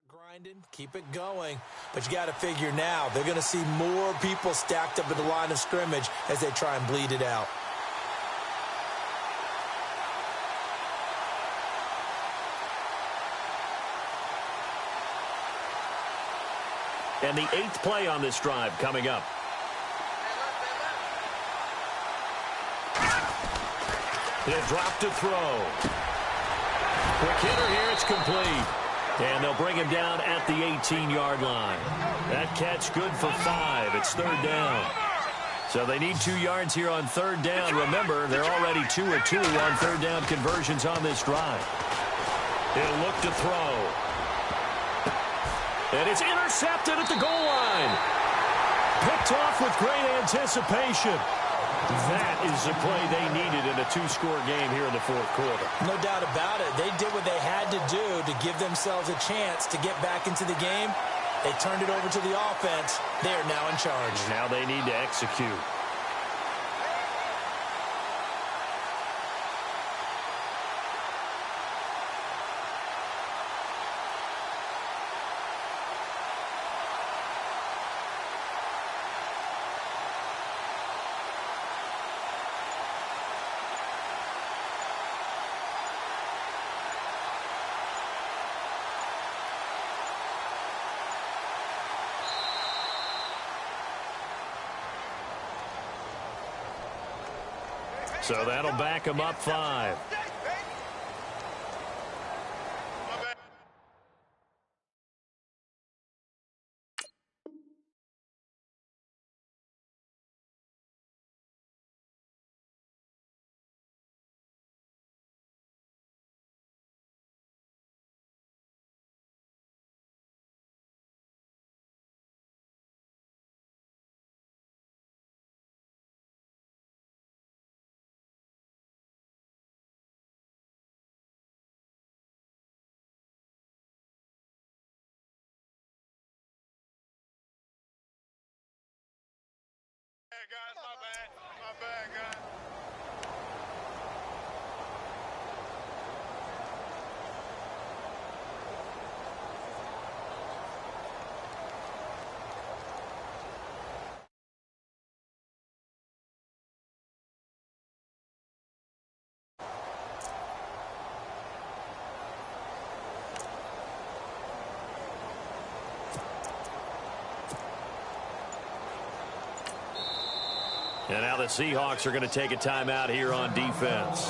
Grinding, keep it going. But you got to figure now, they're going to see more people stacked up at the line of scrimmage as they try and bleed it out. And the 8th play on this drive coming up. He'll drop to throw. Quick hitter here, it's complete. And they'll bring him down at the 18-yard line. That catch good for 5. It's 3rd down. So they need 2 yards here on 3rd down. Remember, they're already 2 of 2 on 3rd down conversions on this drive. He'll look to throw. And it's intercepted at the goal line. Picked off with great anticipation. That is the play they needed in a 2-score game here in the 4th quarter. No doubt about it. They did what they had to do to give themselves a chance to get back into the game. They turned it over to the offense. They are now in charge. Now they need to execute. So that'll back him up 5. Hey, guys, my bad. My bad, guys. And now the Seahawks are going to take a timeout here on defense.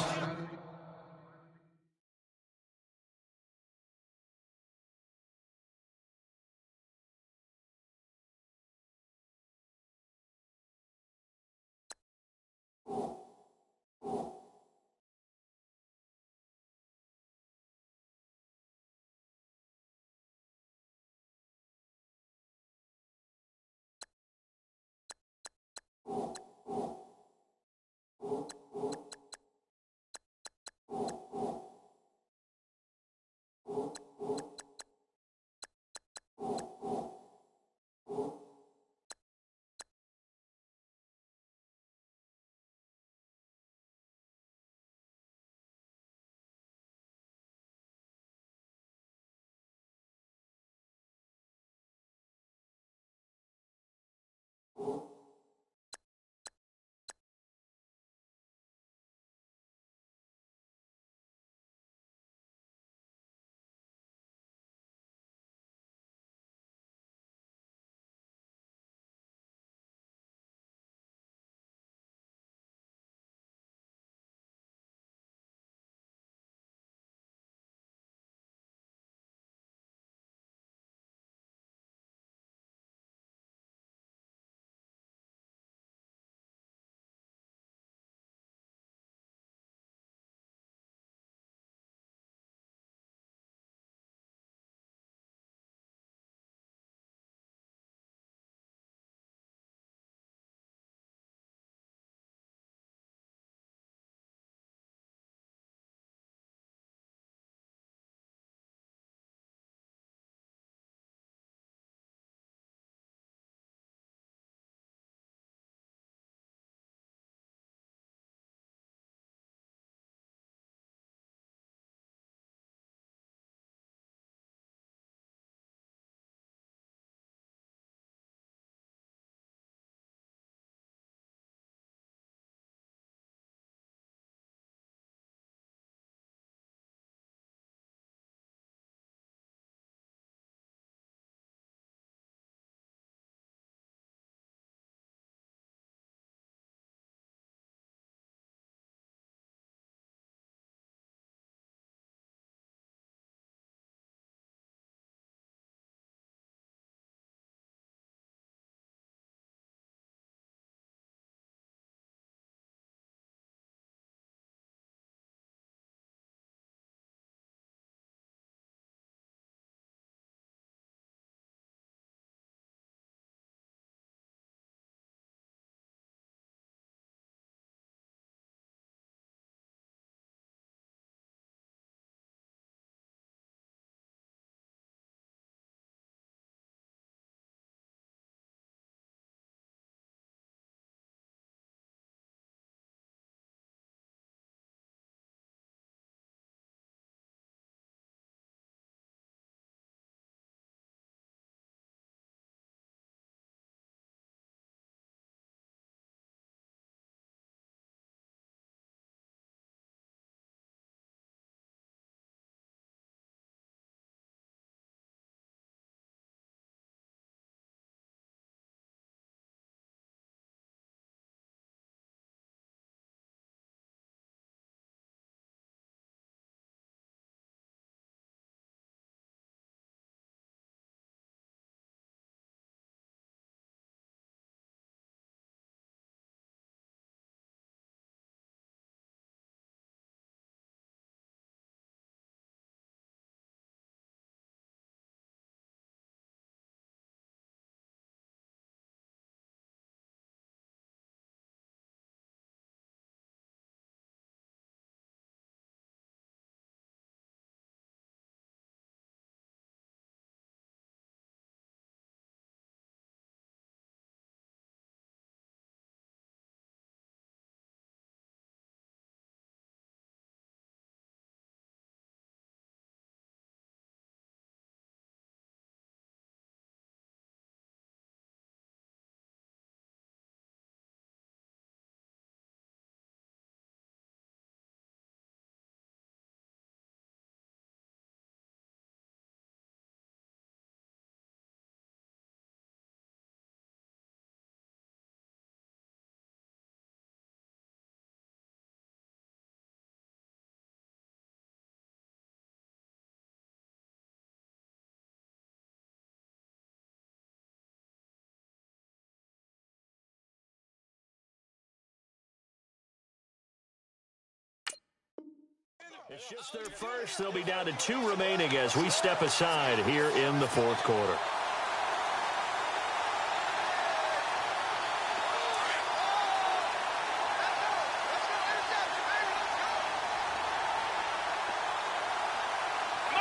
It's just their first. They'll be down to 2 remaining as we step aside here in the fourth quarter.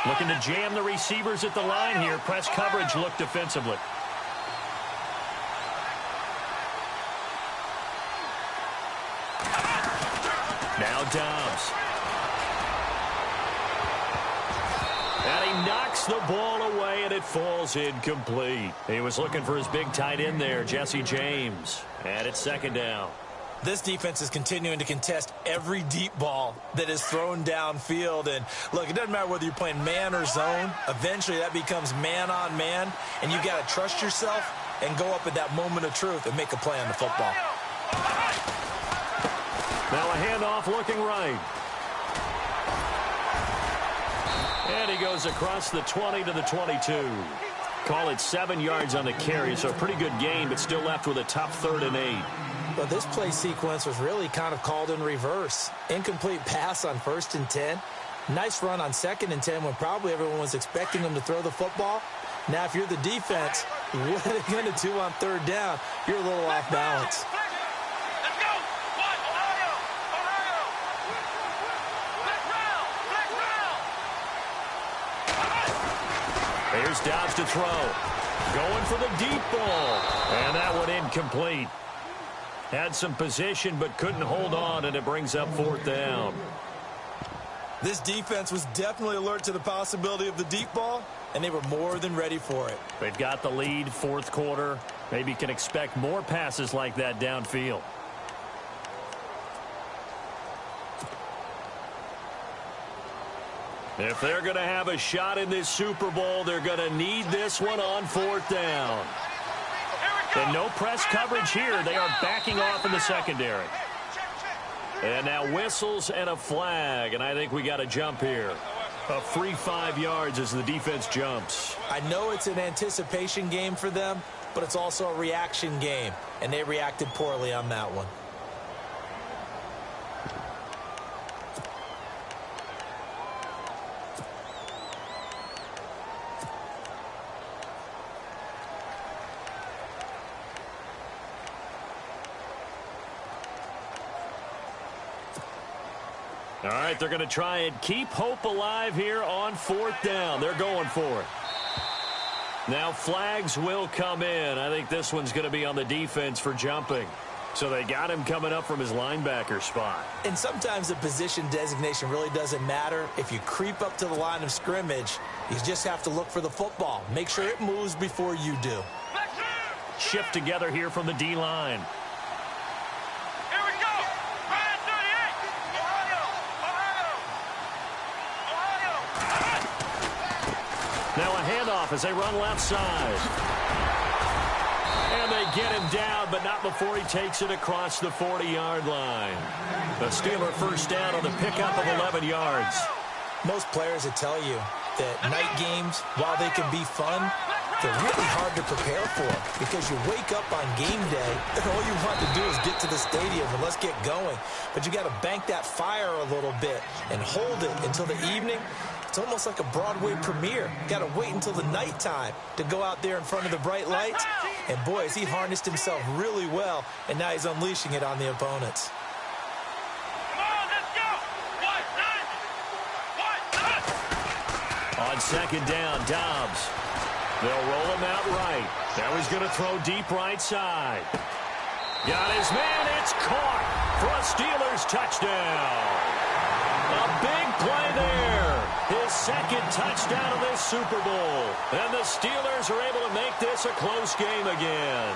Looking to jam the receivers at the line here. Press coverage look defensively. Now Dobbs. And he knocks the ball away, and it falls incomplete. He was looking for his big tight end there, Jesse James. And it's second down. This defense is continuing to contest every deep ball that is thrown downfield. And, look, it doesn't matter whether you're playing man or zone. Eventually that becomes man on man, and you got to trust yourself and go up at that moment of truth and make a play on the football. Now a handoff looking right. And he goes across the 20 to the 22. Call it 7 yards on the carry, so a pretty good gain, but still left with a tough 3rd and 8. But this play sequence was really kind of called in reverse. Incomplete pass on 1st and 10. Nice run on 2nd and 10 when probably everyone was expecting him to throw the football. Now, if you're the defense, what are they going to do on 3rd down? You're a little off balance. Here's Dobbs to throw. Going for the deep ball. And that one incomplete. Had some position but couldn't hold on, and it brings up 4th down. This defense was definitely alert to the possibility of the deep ball, and they were more than ready for it. They've got the lead, 4th quarter. Maybe can expect more passes like that downfield. If they're going to have a shot in this Super Bowl, they're going to need this one on 4th down. And no press coverage here. They are backing off in the secondary. And now whistles and a flag, and I think we got a jump here. A free 5 yards as the defense jumps. I know it's an anticipation game for them, but it's also a reaction game, and they reacted poorly on that one. All right, they're going to try and keep hope alive here on 4th down. They're going for it. Now flags will come in. I think this one's going to be on the defense for jumping. So they got him coming up from his linebacker spot. And sometimes the position designation really doesn't matter. If you creep up to the line of scrimmage, you just have to look for the football. Make sure it moves before you do. Shift together here from the D-line. Now a handoff as they run left side. And they get him down, but not before he takes it across the 40-yard line. The Steeler first down on the pickup of 11 yards. Most players will tell you that night games, while they can be fun, they're really hard to prepare for because you wake up on game day and all you want to do is get to the stadium and let's get going. But you got to bank that fire a little bit and hold it until the evening. It's almost like a Broadway premiere. Got to wait until the nighttime to go out there in front of the bright lights. And boy, has he harnessed himself really well, and now he's unleashing it on the opponents. On 2nd down, Dobbs. They'll roll him out right. Now he's going to throw deep right side. Got his man. It's caught for a Steelers touchdown. A big play there. His 2nd touchdown of this Super Bowl. And the Steelers are able to make this a close game again.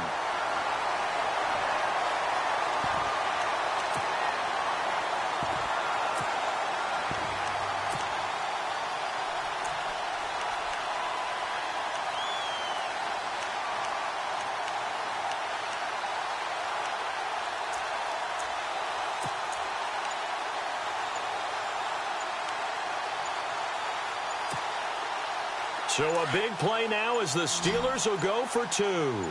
So a big play now as the Steelers will go for 2.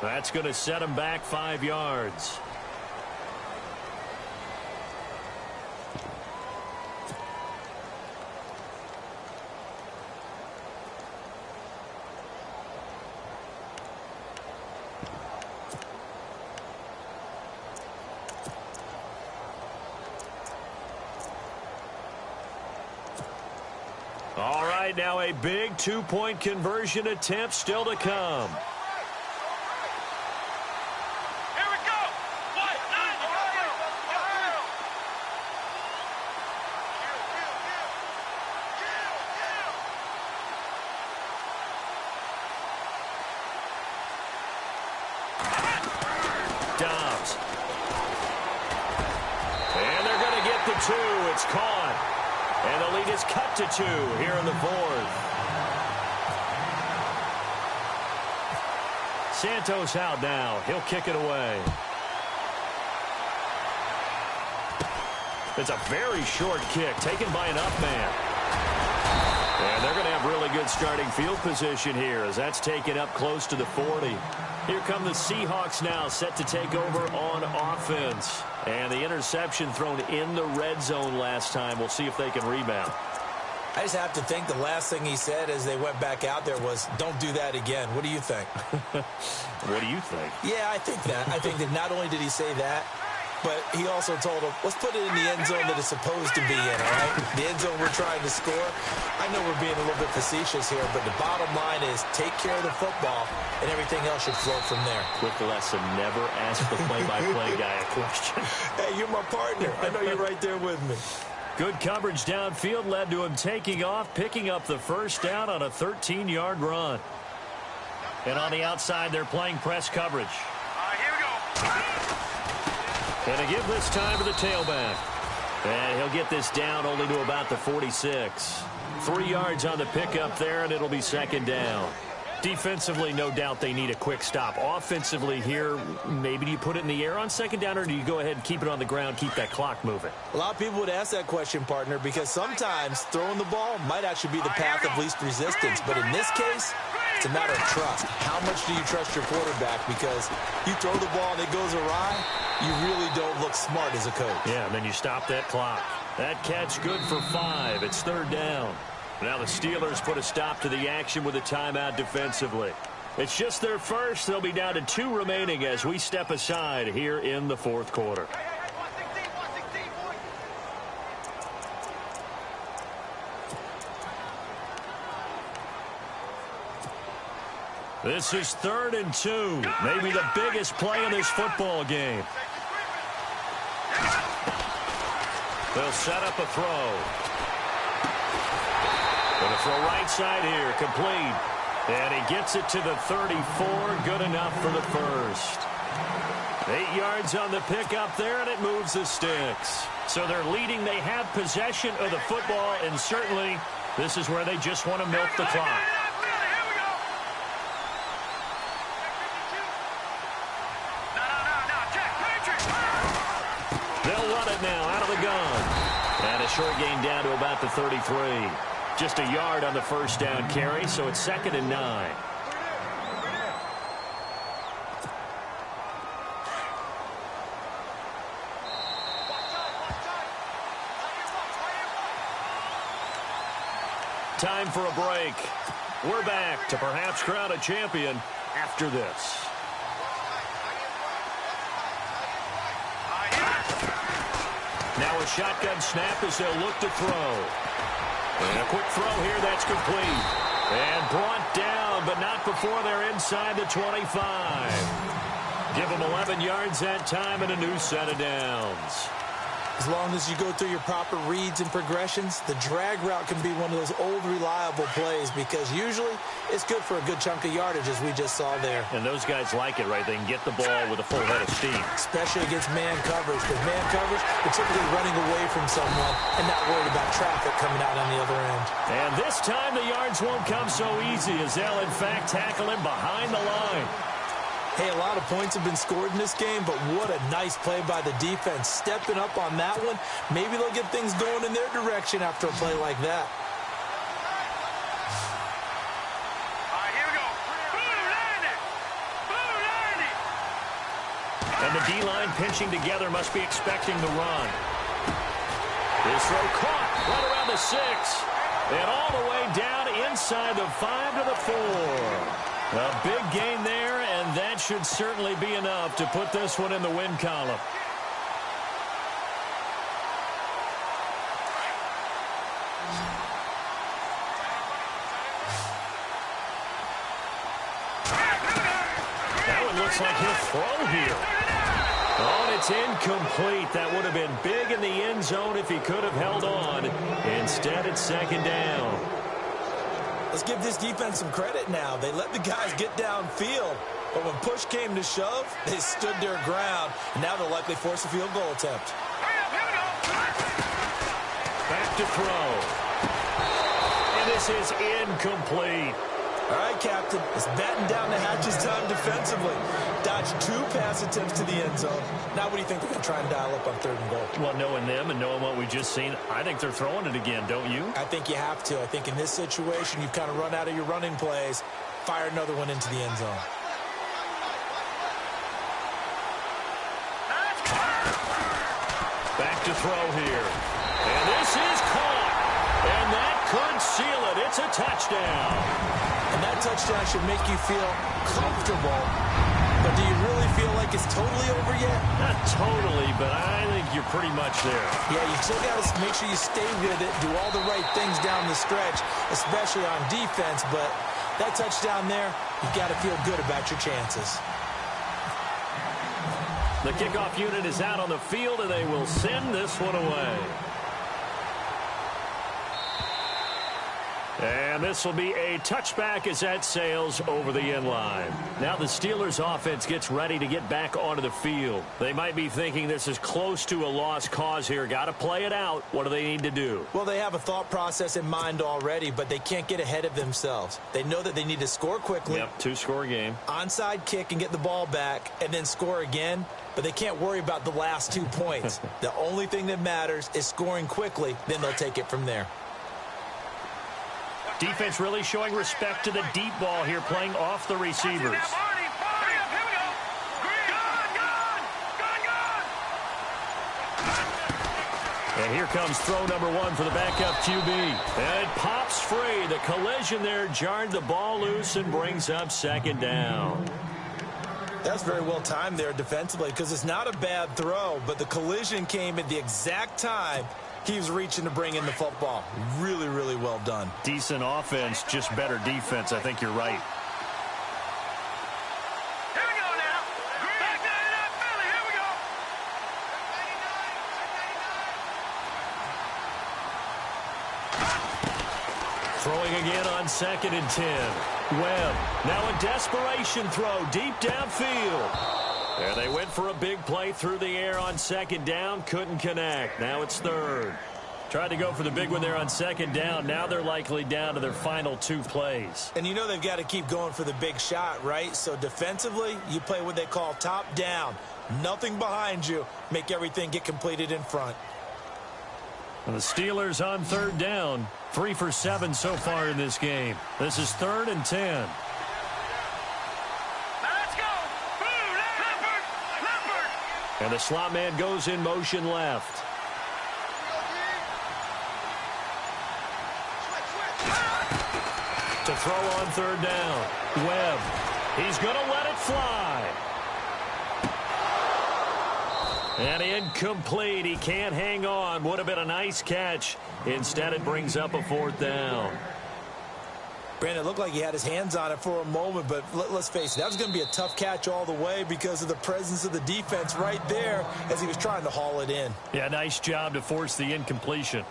That's going to set them back 5 yards. right, now a big two-point conversion attempt still to come. Here we go. What? Dobbs. And they're going to get the two. It's caught. And the lead is cut to 2 here in the fourth. Santos out now. He'll kick it away. It's a very short kick taken by an up man. And they're going to have really good starting field position here as that's taken up close to the 40. Here come the Seahawks now, set to take over on offense. And the interception thrown in the red zone last time. We'll see if they can rebound. I just have to think the last thing he said as they went back out there was, don't do that again. What do you think? What do you think? Yeah, I think that. I think that not only did he say that, but he also told him, let's put it in the end zone that it's supposed to be in, all right? The end zone we're trying to score. I know we're being a little bit facetious here, but the bottom line is take care of the football, and everything else should flow from there. Quick lesson, never ask the play-by-play guy a question. Hey, you're my partner. I know you're right there with me. Good coverage downfield led to him taking off, picking up the first down on a 13-yard run. And on the outside, they're playing press coverage. Here we go. And a give this time to the tailback. And he'll get this down only to about the 46. 3 yards on the pickup there, and it'll be second down. Defensively, no doubt they need a quick stop. Offensively here, maybe do you put it in the air on second down, or do you go ahead and keep it on the ground, keep that clock moving? A lot of people would ask that question, partner, because sometimes throwing the ball might actually be the path of least resistance. But in this case, it's a matter of trust. How much do you trust your quarterback? Because you throw the ball and it goes awry, you really don't look smart as a coach. Yeah, and then you stop that clock. That catch good for 5. It's third down. Now the Steelers put a stop to the action with a timeout defensively. It's just their first. They'll be down to 2 remaining as we step aside here in the fourth quarter. This is 3rd and 2. Maybe the biggest play in this football game. They'll set up a throw. Going to throw right side here, complete. And he gets it to the 34, good enough for the first. 8 yards on the pickup there, and it moves the sticks. So they're leading. They have possession of the football, and certainly this is where they just want to milk the clock. They'll run it now out of the gun. And a short gain down to about the 33. Just a yard on the first down carry, so it's 2nd and 9. Time for a break. We're back to perhaps crown a champion after this. Now a shotgun snap as they'll look to throw. And a quick throw here, that's complete. And brought down, but not before they're inside the 25. Give them 11 yards that time and a new set of downs. As long as you go through your proper reads and progressions, the drag route can be one of those old reliable plays because usually it's good for a good chunk of yardage as we just saw there. And those guys like it, right? They can get the ball with a full head of steam. Especially against man coverage. Because man coverage, they're typically running away from someone and not worried about traffic coming out on the other end. And this time the yards won't come so easy as they'll in fact tackle him behind the line. Hey, a lot of points have been scored in this game, but what a nice play by the defense. Stepping up on that one, maybe they'll get things going in their direction after a play like that. Here we go. And the D-line pinching together must be expecting the run. This throw caught right around the 6. And all the way down inside the 5 to the 4. A big gain there, and that should certainly be enough to put this one in the win column. Looks like he'll throw here. Oh, and it's incomplete. That would have been big in the end zone if he could have held on. Instead, it's second down. Let's give this defense some credit now. They let the guys get downfield. But when push came to shove, they stood their ground. And now they'll likely force a field goal attempt. Back to throw. And this is incomplete. All right, Captain. It's batten down the hatches time defensively. Dodged 2 pass attempts to the end zone. Now what do you think they're going to try and dial up on 3rd and goal? Well, knowing them and knowing what we just seen, I think they're throwing it again, don't you? I think you have to. I think in this situation, you've kind of run out of your running plays. Fire another one into the end zone. Back to throw here. And this is caught. And that could seal it. It's a touchdown. And that touchdown should make you feel comfortable. But do you really feel like it's totally over yet? Not totally, but I think you're pretty much there. Yeah, you still got to make sure you stay with it, do all the right things down the stretch, especially on defense. But that touchdown there, you've got to feel good about your chances. The kickoff unit is out on the field, and they will send this one away. And this will be a touchback as that sails over the end line. Now the Steelers offense gets ready to get back onto the field. They might be thinking this is close to a lost cause here. Got to play it out. What do they need to do? Well, they have a thought process in mind already, but they can't get ahead of themselves. They know that they need to score quickly. Yep, 2-score game. Onside kick and get the ball back and then score again. But they can't worry about the last 2 points. The only thing that matters is scoring quickly. Then they'll take it from there. Defense really showing respect to the deep ball here, playing off the receivers. And here comes throw number 1 for the backup QB. And it pops free. The collision there jarred the ball loose and brings up second down. That's very well timed there defensively because it's not a bad throw, but the collision came at the exact time he was reaching to bring in the football. Really, really well done. Decent offense, just better defense. I think you're right. Here we go now. Back 99 Philly. Here we go. Throwing again on 2nd and 10. Webb, now a desperation throw deep downfield. And they went for a big play through the air on 2nd down. Couldn't connect. Now it's 3rd. Tried to go for the big one there on 2nd down. Now they're likely down to their final 2 plays. And you know they've got to keep going for the big shot, right? So defensively, you play what they call top down. Nothing behind you. Make everything get completed in front. And the Steelers on 3rd down. 3 for 7 so far in this game. This is 3rd and 10. And the slot man goes in motion left. To throw on 3rd down. Webb. He's going to let it fly. And incomplete. He can't hang on. Would have been a nice catch. Instead, it brings up a 4th down. Brandon, it looked like he had his hands on it for a moment, but let's face it, that was going to be a tough catch all the way because of the presence of the defense right there as he was trying to haul it in. Yeah, nice job to force the incompletion.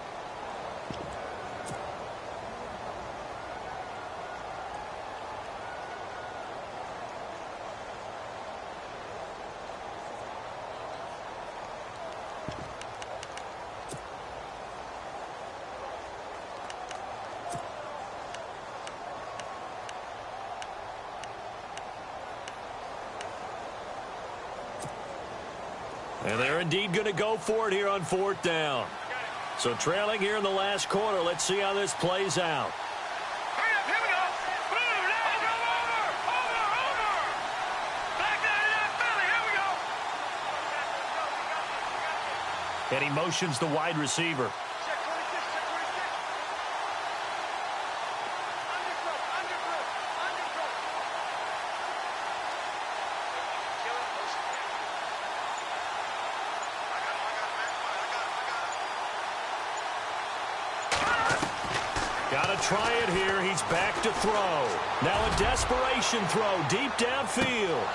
And they're indeed going to go for it here on 4th down. So trailing here in the last quarter. Let's see how this plays out. Hurry up, here we go. Boom, over. Back 99 Philly, here we go. And he motions the wide receiver. Got to try it here. He's back to throw. Now a desperation throw deep downfield.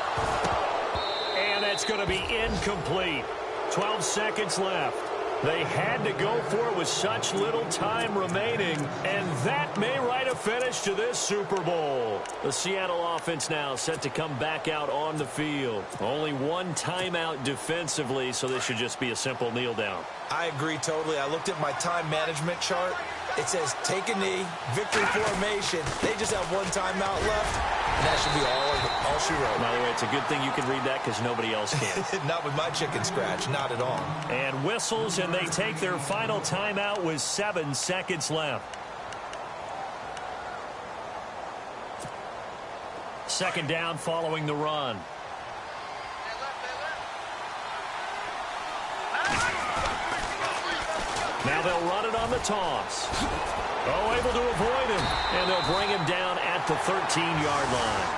And it's going to be incomplete. 12 seconds left. They had to go for it with such little time remaining, and that may write a finish to this Super Bowl. The Seattle offense now set to come back out on the field. Only one timeout defensively, so this should just be a simple kneel down. I agree totally. I looked at my time management chart. It says take a knee, victory formation. They just have one timeout left, and that should be all she wrote. By the way, it's a good thing you can read that because nobody else can. Not with my chicken scratch, not at all. And whistles, and they take their final timeout with 7 seconds left. Second down following the run. Now they'll run it on the toss. Oh, able to avoid him. And they'll bring him down at the 13-yard line.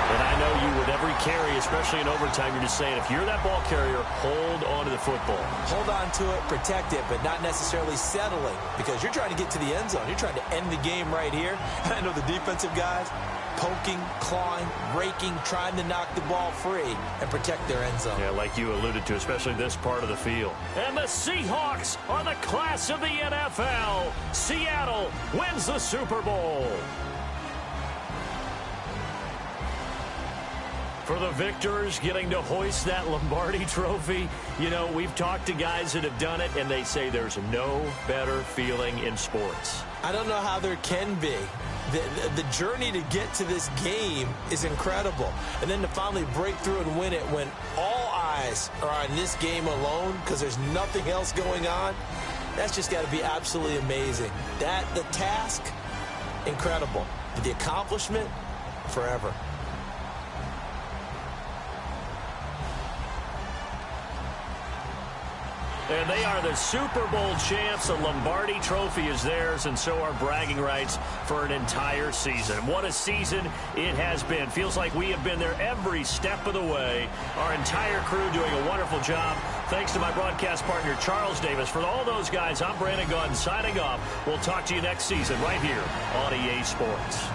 And I know you with every carry, especially in overtime, you're just saying, if you're that ball carrier, hold on to the football. Hold on to it, protect it, but not necessarily settling, because you're trying to get to the end zone. You're trying to end the game right here. I know the defensive guys poking, clawing, raking, trying to knock the ball free and protect their end zone. Yeah, like you alluded to, especially this part of the field. And the Seahawks are the class of the NFL. Seattle wins the Super Bowl. For the victors getting to hoist that Lombardi trophy, you know, we've talked to guys that have done it, and they say there's no better feeling in sports. I don't know how there can be. The journey to get to this game is incredible. And then to finally break through and win it when all eyes are on this game alone because there's nothing else going on, that's just got to be absolutely amazing. The task, incredible. But the accomplishment, forever. And they are the Super Bowl champs. The Lombardi trophy is theirs, and so are bragging rights for an entire season. What a season it has been. Feels like we have been there every step of the way. Our entire crew doing a wonderful job. Thanks to my broadcast partner, Charles Davis. For all those guys, I'm Brandon Gaudin signing off. We'll talk to you next season right here on EA Sports.